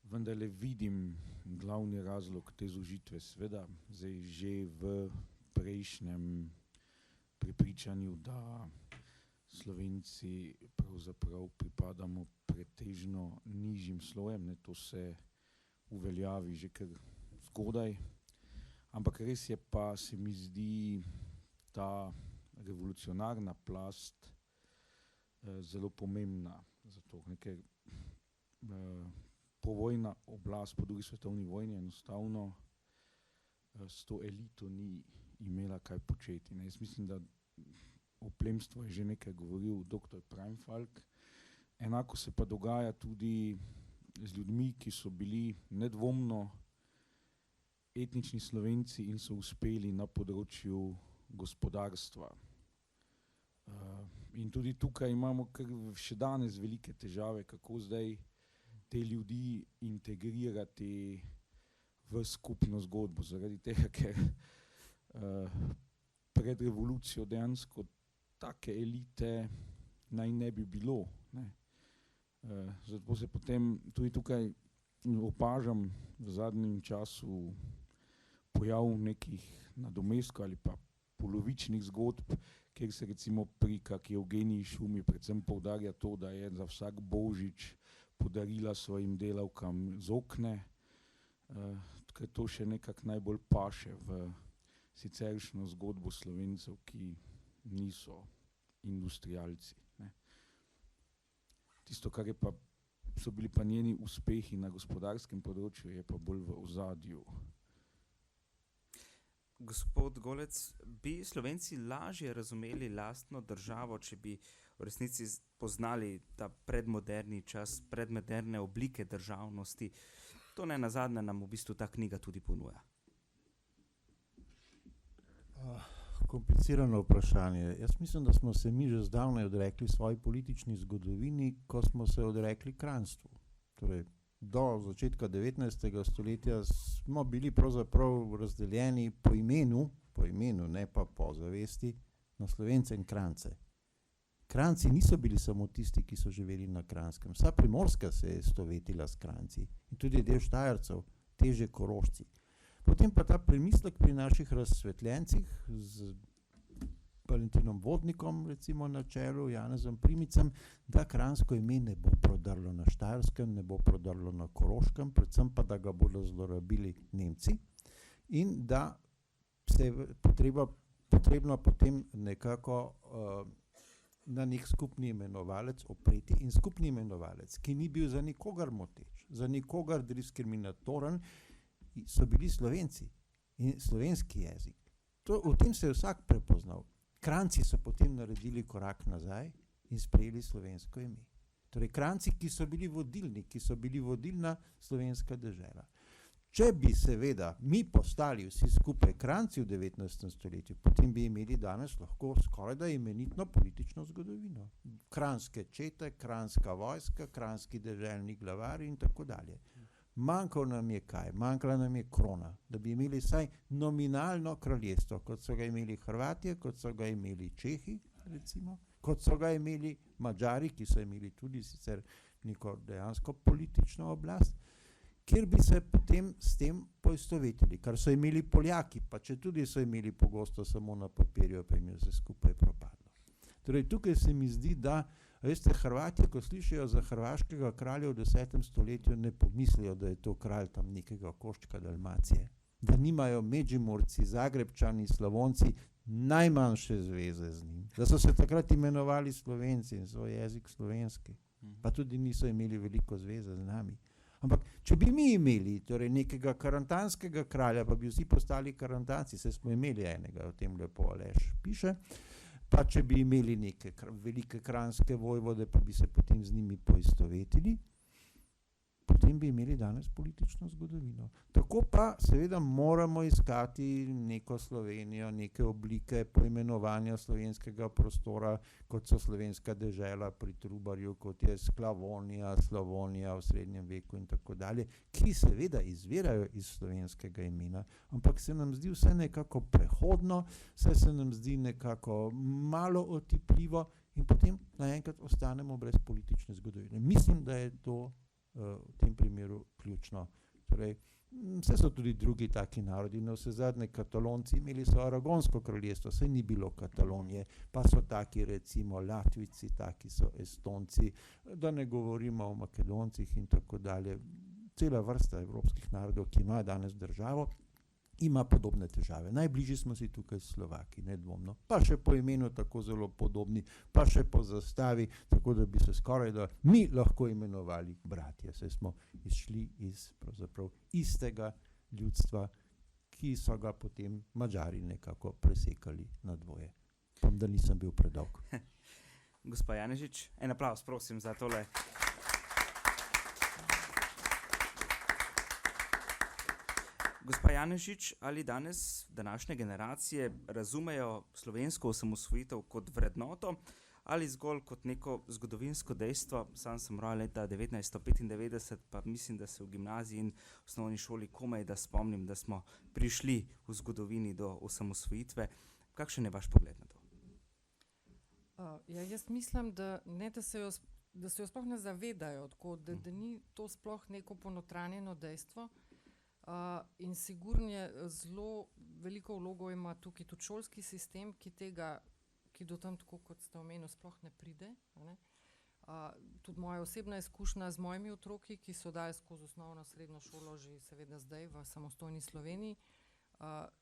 vendarle vidim glavni razlog te zožitve. Sveda, zdaj že v prejšnjem prepričanju, da Slovenci pravzaprav pripadamo pretežno nižjim slojem, ne, to se uveljavi že kar zgodaj. Ampak res je pa, se mi zdi, ta revolucionarna plast zelo pomembna. Zato nekaj povojna oblast po drugi svetovni vojni enostavno s to elito ni imela kaj početi. Ne. Jaz mislim, da o plemstvu je že nekaj govoril dr. Preinfalk. Enako se pa dogaja tudi z ljudmi, ki so bili nedvomno etnični Slovenci in so uspeli na področju gospodarstva. In tudi tukaj imamo še danes velike težave, kako zdaj te ljudi integrirati v skupno zgodbo. Zaradi tega, ker pred revolucijo dejansko take elite naj ne bi bilo. Ne. Zato se potem tudi tukaj opažam v zadnjem času pojav nekih nadomestkov ali pa polovičnih zgodb, kjer se recimo pri kaki Evgeniji Šumi predvsem poudarja to, da je za vsak božič podarila svojim delavkam z okne, ker to še nekako najbolj paše v siceršnjo zgodbo Slovencev, ki niso industrialci. Ne. Tisto, kar je pa, so bili pa njeni uspehi na gospodarskem področju, je pa bolj v ozadju. Gospod Golec, bi Slovenci lažje razumeli lastno državo, če bi v resnici poznali ta predmoderni čas, predmoderne oblike državnosti? To ne nazadnje nam v bistvu ta knjiga tudi ponuja. Komplicirano vprašanje. Jaz mislim, da smo se mi že zdavnaj odrekli svoji politični zgodovini, ko smo se odrekli kranjstvu. Torej, do začetka 19. stoletja smo bili pravzaprav razdeljeni po imenu, ne pa po zavesti, na Slovence in Kranjce. Kranjci niso bili samo tisti, ki so živeli na Kranjskem. Vsa Primorska se je stovetila s Kranjci in tudi del Štajercev, težje Korošci. Potem pa ta premislek pri naših razsvetljencih z Valentinom Vodnikom, recimo na čelu, Janezom Primicem, da kranjsko ime ne bo prodrlo na Štajerskem, ne bo prodrlo na Koroškem, predvsem pa, da ga bodo zlorabili Nemci in da se je potrebno potem nekako na nek skupni imenovalec opreti. In skupni imenovalec, ki ni bil za nikogar moteč, za nikogar diskriminatoren, so bili Slovenci in slovenski jezik. V tem se je vsak prepoznal. Kranjci so potem naredili korak nazaj in sprejeli slovensko ime. Torej Kranjci, ki so bili vodilni, ki so bili vodilna slovenska dežela. Če bi seveda mi postali vsi skupaj Kranjci v 19. stoletju, potem bi imeli danes lahko skorajda imenitno politično zgodovino. Kranjske čete, kranjska vojska, kranjski deželni glavari in tako dalje. Manjkalo nam je kaj? Manjkala nam je krona, da bi imeli vsaj nominalno kraljestvo, kot so ga imeli Hrvatje, kot so ga imeli Čehi, recimo, kot so ga imeli Madžari, ki so imeli tudi sicer neko dejansko politično oblast, kjer bi se potem s tem poistovetili, kar so imeli Poljaki, pa če tudi so imeli pogosto samo na papirju, pa jim je vse skupaj propadlo. Torej tukaj se mi zdi, da veste, Hrvatje, ko slišijo za hrvaškega kralja v 10. stoletju, ne pomislijo, da je to kralj tam nekega koščka Dalmacije. Da nimajo Međimurci, Zagrebčani, Slavonci najmanjše zveze z njim. Da so se takrat imenovali Slovenci in svoj jezik slovenski. Pa tudi niso imeli veliko zveze z nami. Ampak, če bi mi imeli torej nekega karantanskega kralja, pa bi vsi postali karantanci, saj smo imeli enega, o tem lepo Aleš piše, pa če bi imeli neke velike kranjske vojvode, pa bi se potem z njimi poistovetili, potem bi imeli danes politično zgodovino. Tako pa seveda moramo iskati neko Slovenijo, neke oblike poimenovanja slovenskega prostora, kot so slovenska dežela pri Trubarju, kot je Sklavonija, Slavonija v srednjem veku in tako dalje, ki seveda izvirajo iz slovenskega imena, ampak se nam zdi vse nekako prehodno, vse se nam zdi nekako malo otipljivo in potem naenkrat ostanemo brez politične zgodovine. Mislim, da je to v tem primeru ključno. Torej, vse so tudi drugi taki narodi, na vse zadnje Katalonci imeli so Aragonsko kraljestvo, saj ni bilo Katalonije, pa so taki recimo Latvici, taki so Estonci, da ne govorimo o Makedoncih in tako dalje. Cela vrsta evropskih narodov, ki ima danes državo, ima podobne težave. Najbližji smo si tukaj Slovaki, nedvomno. Pa še po imenu tako zelo podobni, pa še po zastavi, tako da bi se skoraj da mi lahko imenovali bratje. Saj smo izšli iz pravzaprav istega ljudstva, ki so ga potem Madžari nekako presekali na dvoje. Upam, da nisem bil predolg. Gospa Janežič, en aplavz prosim za tole. Gospa Janežič, ali danes današnje generacije razumejo slovensko osamosvojitev kot vrednoto ali zgolj kot neko zgodovinsko dejstvo? Sam sem rojen leta 1995, pa mislim, da se v gimnaziji in osnovni šoli komaj da spomnim, da smo prišli v zgodovini do osamosvojitve. Kakšen je vaš pogled na to? Jaz mislim, da se jo sploh ne zavedajo, tako, da ni to sploh neko ponotranjeno dejstvo. In sigurno je zelo veliko vlogo ima tukaj tudi šolski sistem, ki ki do tam, tako kot ste omenili, sploh ne pride. A ne. Tudi moja osebna izkušnja z mojimi otroki, ki so dali skozi osnovno srednjo šolo, že seveda zdaj v samostojni Sloveniji,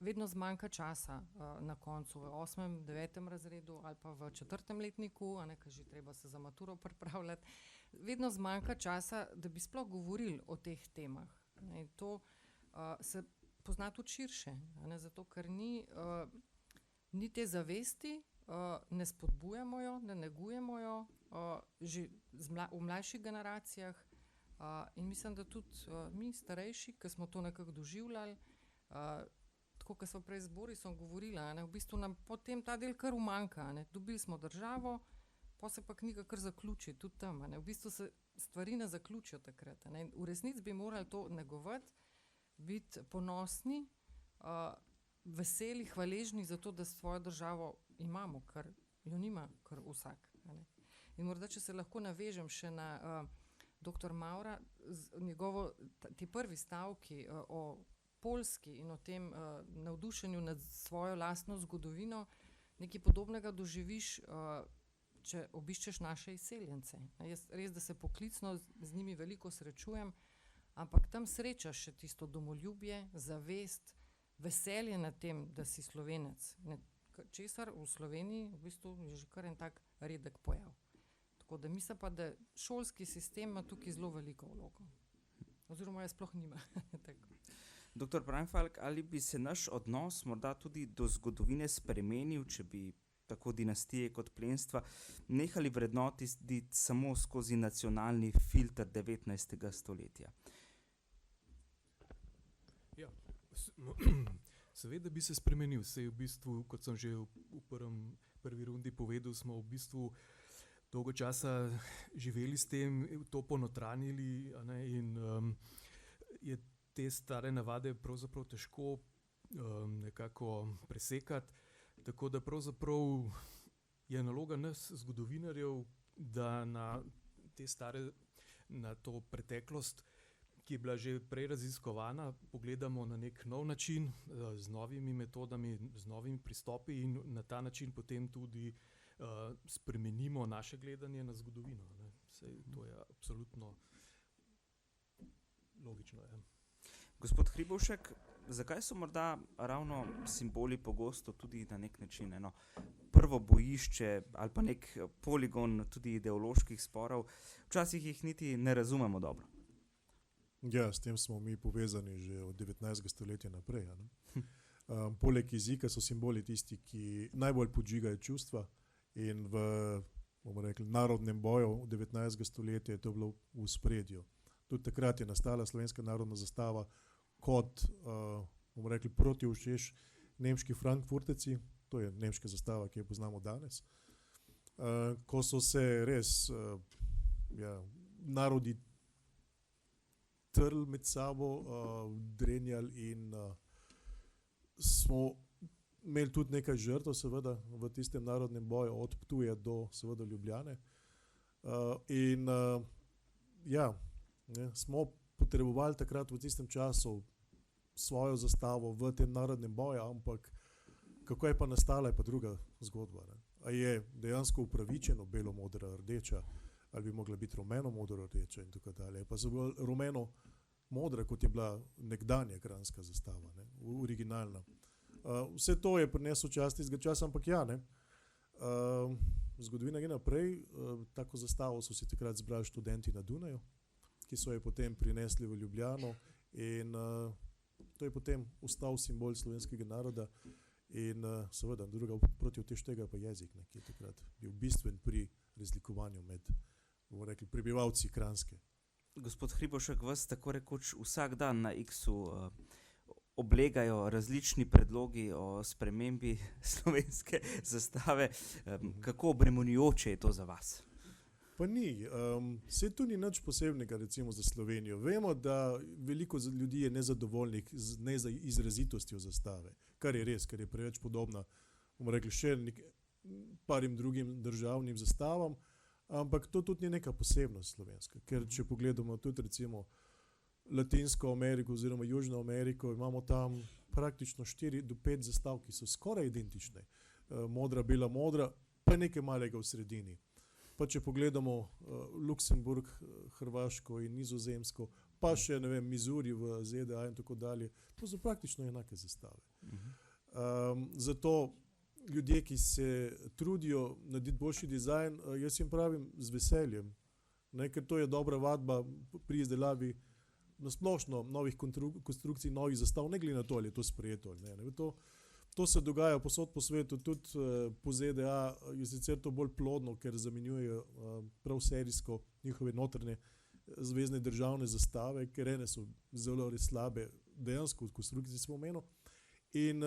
vedno zmanjka časa na koncu, v 8., 9. razredu ali pa v 4. letniku, a ne, ker že treba se za maturo pripravljati, vedno zmanjka časa, da bi sploh govorili o teh temah. Ne, in to se pozna tudi širše, a ne, zato ker ni te zavesti, ne spodbujamo jo, ne negujemo jo, že v mlajših generacijah, in mislim, da tudi mi starejši, ki smo to nekako doživljali, tako kot smo prej z Borisom govorila, ne, v bistvu nam potem ta del kar umanjka. Ne. Dobili smo državo, pa se pa knjiga kar zaključi, tudi tam. Ne. V bistvu se stvari ne zaključijo takrat. Ne. V resnici bi morali to negovati, biti ponosni, veseli, hvaležni za to, da svojo državo imamo, ker jo nima kar vsak. Ne. In morda, če se lahko navežem še na dr. Mavra, njegovo, ti prvi stavki o Poljski in o tem navdušenju nad svojo lastno zgodovino, nekaj podobnega doživiš, če obiščeš naše izseljence. Jaz res, da se poklicno z njimi veliko srečujem, ampak tam srečaš še tisto domoljubje, zavest, veselje nad tem, da si Slovenec. Česar v Sloveniji v bistvu je že kar en tak redek pojav. Tako da mislim pa, da šolski sistem ima tukaj zelo veliko vlogo. Oziroma je sploh nima. Dr. Preinfalk, ali bi se naš odnos morda tudi do zgodovine spremenil, če bi tako dinastije kot plemstva nehali vrednotiti samo skozi nacionalni filter 19. stoletja? Ja, seveda bi se spremenil. Sej v bistvu, kot sem že v prvi rundi povedal, smo v bistvu dolgo časa živeli s tem, to ponotranjili, a ne, in je te stare navade pravzaprav težko nekako presekati, tako da pravzaprav je naloga nas, zgodovinarjev, da na to preteklost, ki je bila že prej raziskovana, pogledamo na nek nov način, z novimi metodami, z novimi pristopi in na ta način potem tudi spremenimo naše gledanje na zgodovino. Ne. Sej, to je absolutno logično. Ja. Gospod Hribovšek, zakaj so morda ravno simboli pogosto tudi na nek način prvo bojišče ali pa nek poligon tudi ideoloških sporov? Včasih jih niti ne razumemo dobro. Ja, s tem smo mi povezani že od 19. stoletja naprej. Poleg jezika so simboli tisti, ki najbolj podžigajo čustva, in bomo rekli, narodnem boju 19. stoletja je to bilo v spredju. Tudi takrat je nastala slovenska narodna zastava kot, bomo rekli, protivšeč nemški frankfurteci, to je nemška zastava, ki jo poznamo danes. Ko so se res narodi trli med sabo, drenjali in smo imeli tudi nekaj žrtev seveda v tistem narodnem boju od Ptuja do seveda Ljubljane. Smo potrebovali takrat v tistem času svojo zastavo v tem narodnem boju, ampak kako je pa nastala, je pa druga zgodba. Ne. A je dejansko upravičeno belo, modra, rdeča, ali bi mogla biti rumeno, modro, rdeča in tako dalje. Pa so bila rumeno modra, kot je bila nekdanja kranjska zastava, ne, originalna. Vse to je prineslo čas tistega časa, ampak ja, ne. Zgodovina gre naprej, tako zastavo so si takrat zbrali študenti na Dunaju, ki so jo potem prinesli v Ljubljano in to je potem ostal simbol slovenskega naroda in seveda druga proti tega pa jezik, ne, ki je takrat bil bistven pri razlikovanju med, bomo rekli, prebivalci Kranjske. Gospod Hribovšek, vas tako rekoč vsak dan na X-u oblegajo različni predlogi o spremembi slovenske zastave. Kako obremenjujoče je to za vas? Pa ni. Saj to ni nič posebnega recimo za Slovenijo. Vemo, da veliko ljudi je nezadovoljnih z izrazitostjo zastave, kar je res, ker je preveč podobna, bomo rekli, še parim drugim državnim zastavam, ampak to tudi ni neka posebnost slovenska, ker če pogledamo tudi recimo Latinsko Ameriko oziroma Južno Ameriko, imamo tam praktično 4 do 5 zastav, ki so skoraj identične. Modra, bela, modra, pa je nekaj malega v sredini. Pa če pogledamo Luksemburg, Hrvaško in Nizozemsko, pa še, ne vem, Missouri v ZDA in tako dalje, to so praktično enake zastave. Zato ljudje, ki se trudijo narediti boljši dizajn, jaz jim pravim z veseljem, ne, ker to je dobra vadba pri izdelavi nasplošno novih konstrukcij, novih zastav, ne glede na to, ali je to sprejeto ali ne. To se dogaja posod po svetu, tudi po ZDA je sicer to bolj plodno, ker zamenjujejo prav serijsko njihove notrne zvezne državne zastave, ker ene so zelo res slabe, dejansko od konstrukcij smo omenili. In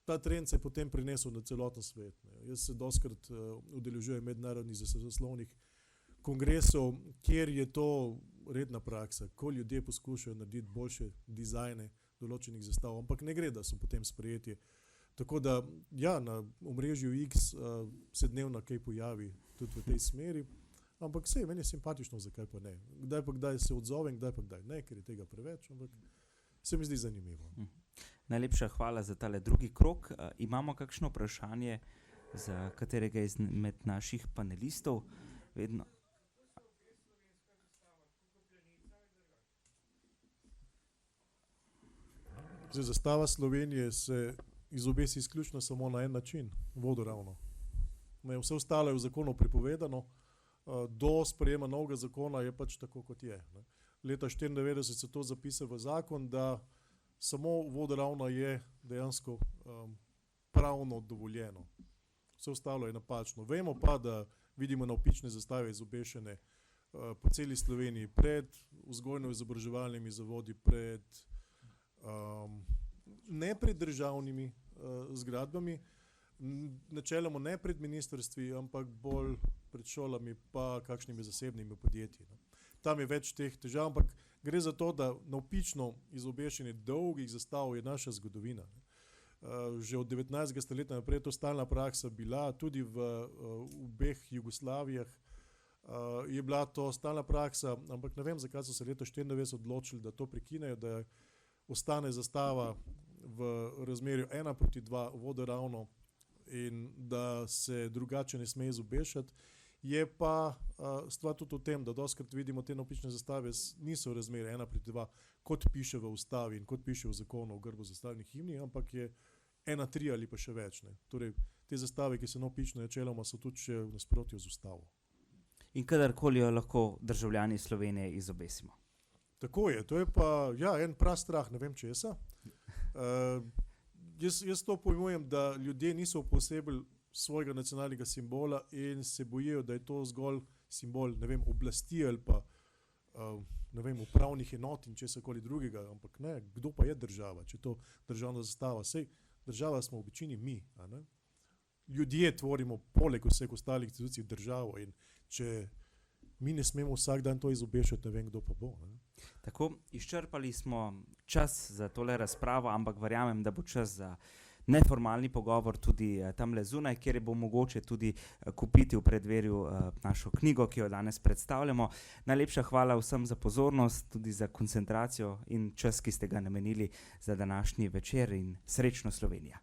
ta trend se je potem prenesel na celoten svet. Ne. Jaz se dostikrat udeležujem mednarodnih zaslovnih kongresov, kjer je to redna praksa, ko ljudje poskušajo narediti boljše dizajne določenih zastav, ampak ne gre, da so potem sprejeti. Tako da, ja, na omrežju X se dnevno kaj pojavi tudi v tej smeri, ampak sej, meni je simpatično, zakaj pa ne. Kdaj pa kdaj se odzovem, kdaj pa kdaj ne, ker je tega preveč, ampak se mi zdi zanimivo. Najlepša hvala za tale drugi krog. Imamo kakšno vprašanje za katerega izmed naših panelistov? Vedno. Zastava Slovenije se izobesi izključno samo na en način, vodoravno. Vse ostalo je v zakonu prepovedano, do sprejema novega zakona je pač tako, kot je. Leta 1994 se to zapisuje v zakon, da samo vodoravno je dejansko pravno dovoljeno. Vse ostalo je napačno. Vemo pa, da vidimo navpične zastave izobešene po celi Sloveniji, pred vzgojno-izobraževalnimi zavodi, ne pred državnimi zgradbami, načeloma ne pred ministrstvi, ampak bolj pred šolami pa kakšnimi zasebnimi podjetji. Tam je več teh težav, ampak gre za to, da navpično izobešenje dolgih zastav je naša zgodovina. Že od 19. stoletja naprej je to stalna praksa bila, tudi v obeh Jugoslavijah je bila to stalna praksa, ampak ne vem, zakaj so se leta 1994 odločili, da to prekinejo, da ostane zastava v razmerju 1:2 vodoravno in da se drugače ne sme izobešati. Je pa stvar tudi v tem, da dostikrat vidimo te navpične zastave niso v razmerju 1:2, kot piše v ustavi in kot piše v zakonu o grbu zastavnih himni, ampak je 1:3 ali pa še več. Ne. Torej, te zastave, ki so navpične načeloma, so tudi še v nasprotju z ustavo. In kadarkoli jo lahko državljani Slovenije izobesimo. Tako je, to je pa en prastrah, ne vem česa. Jaz to pojmujem, da ljudje niso posebej svojega nacionalnega simbola in se bojijo, da je to zgolj simbol, ne vem, oblasti ali pa ne vem, upravnih enot in česakoli drugega, ampak ne, kdo pa je država, če je to državna zastava. Sej država smo v večini mi, a ne? Ljudje tvorimo poleg vseh ostalih institucij državo in če mi ne smemo vsak dan to izobešati, ne vem, kdo pa bo. Ne? Tako, izčrpali smo čas za tole razpravo, ampak verjamem, da bo čas za neformalni pogovor tudi tamle zunaj, kjer bo mogoče tudi kupiti v predverju našo knjigo, ki jo danes predstavljamo. Najlepša hvala vsem za pozornost, tudi za koncentracijo in čas, ki ste ga namenili za današnji večer in srečno Slovenija.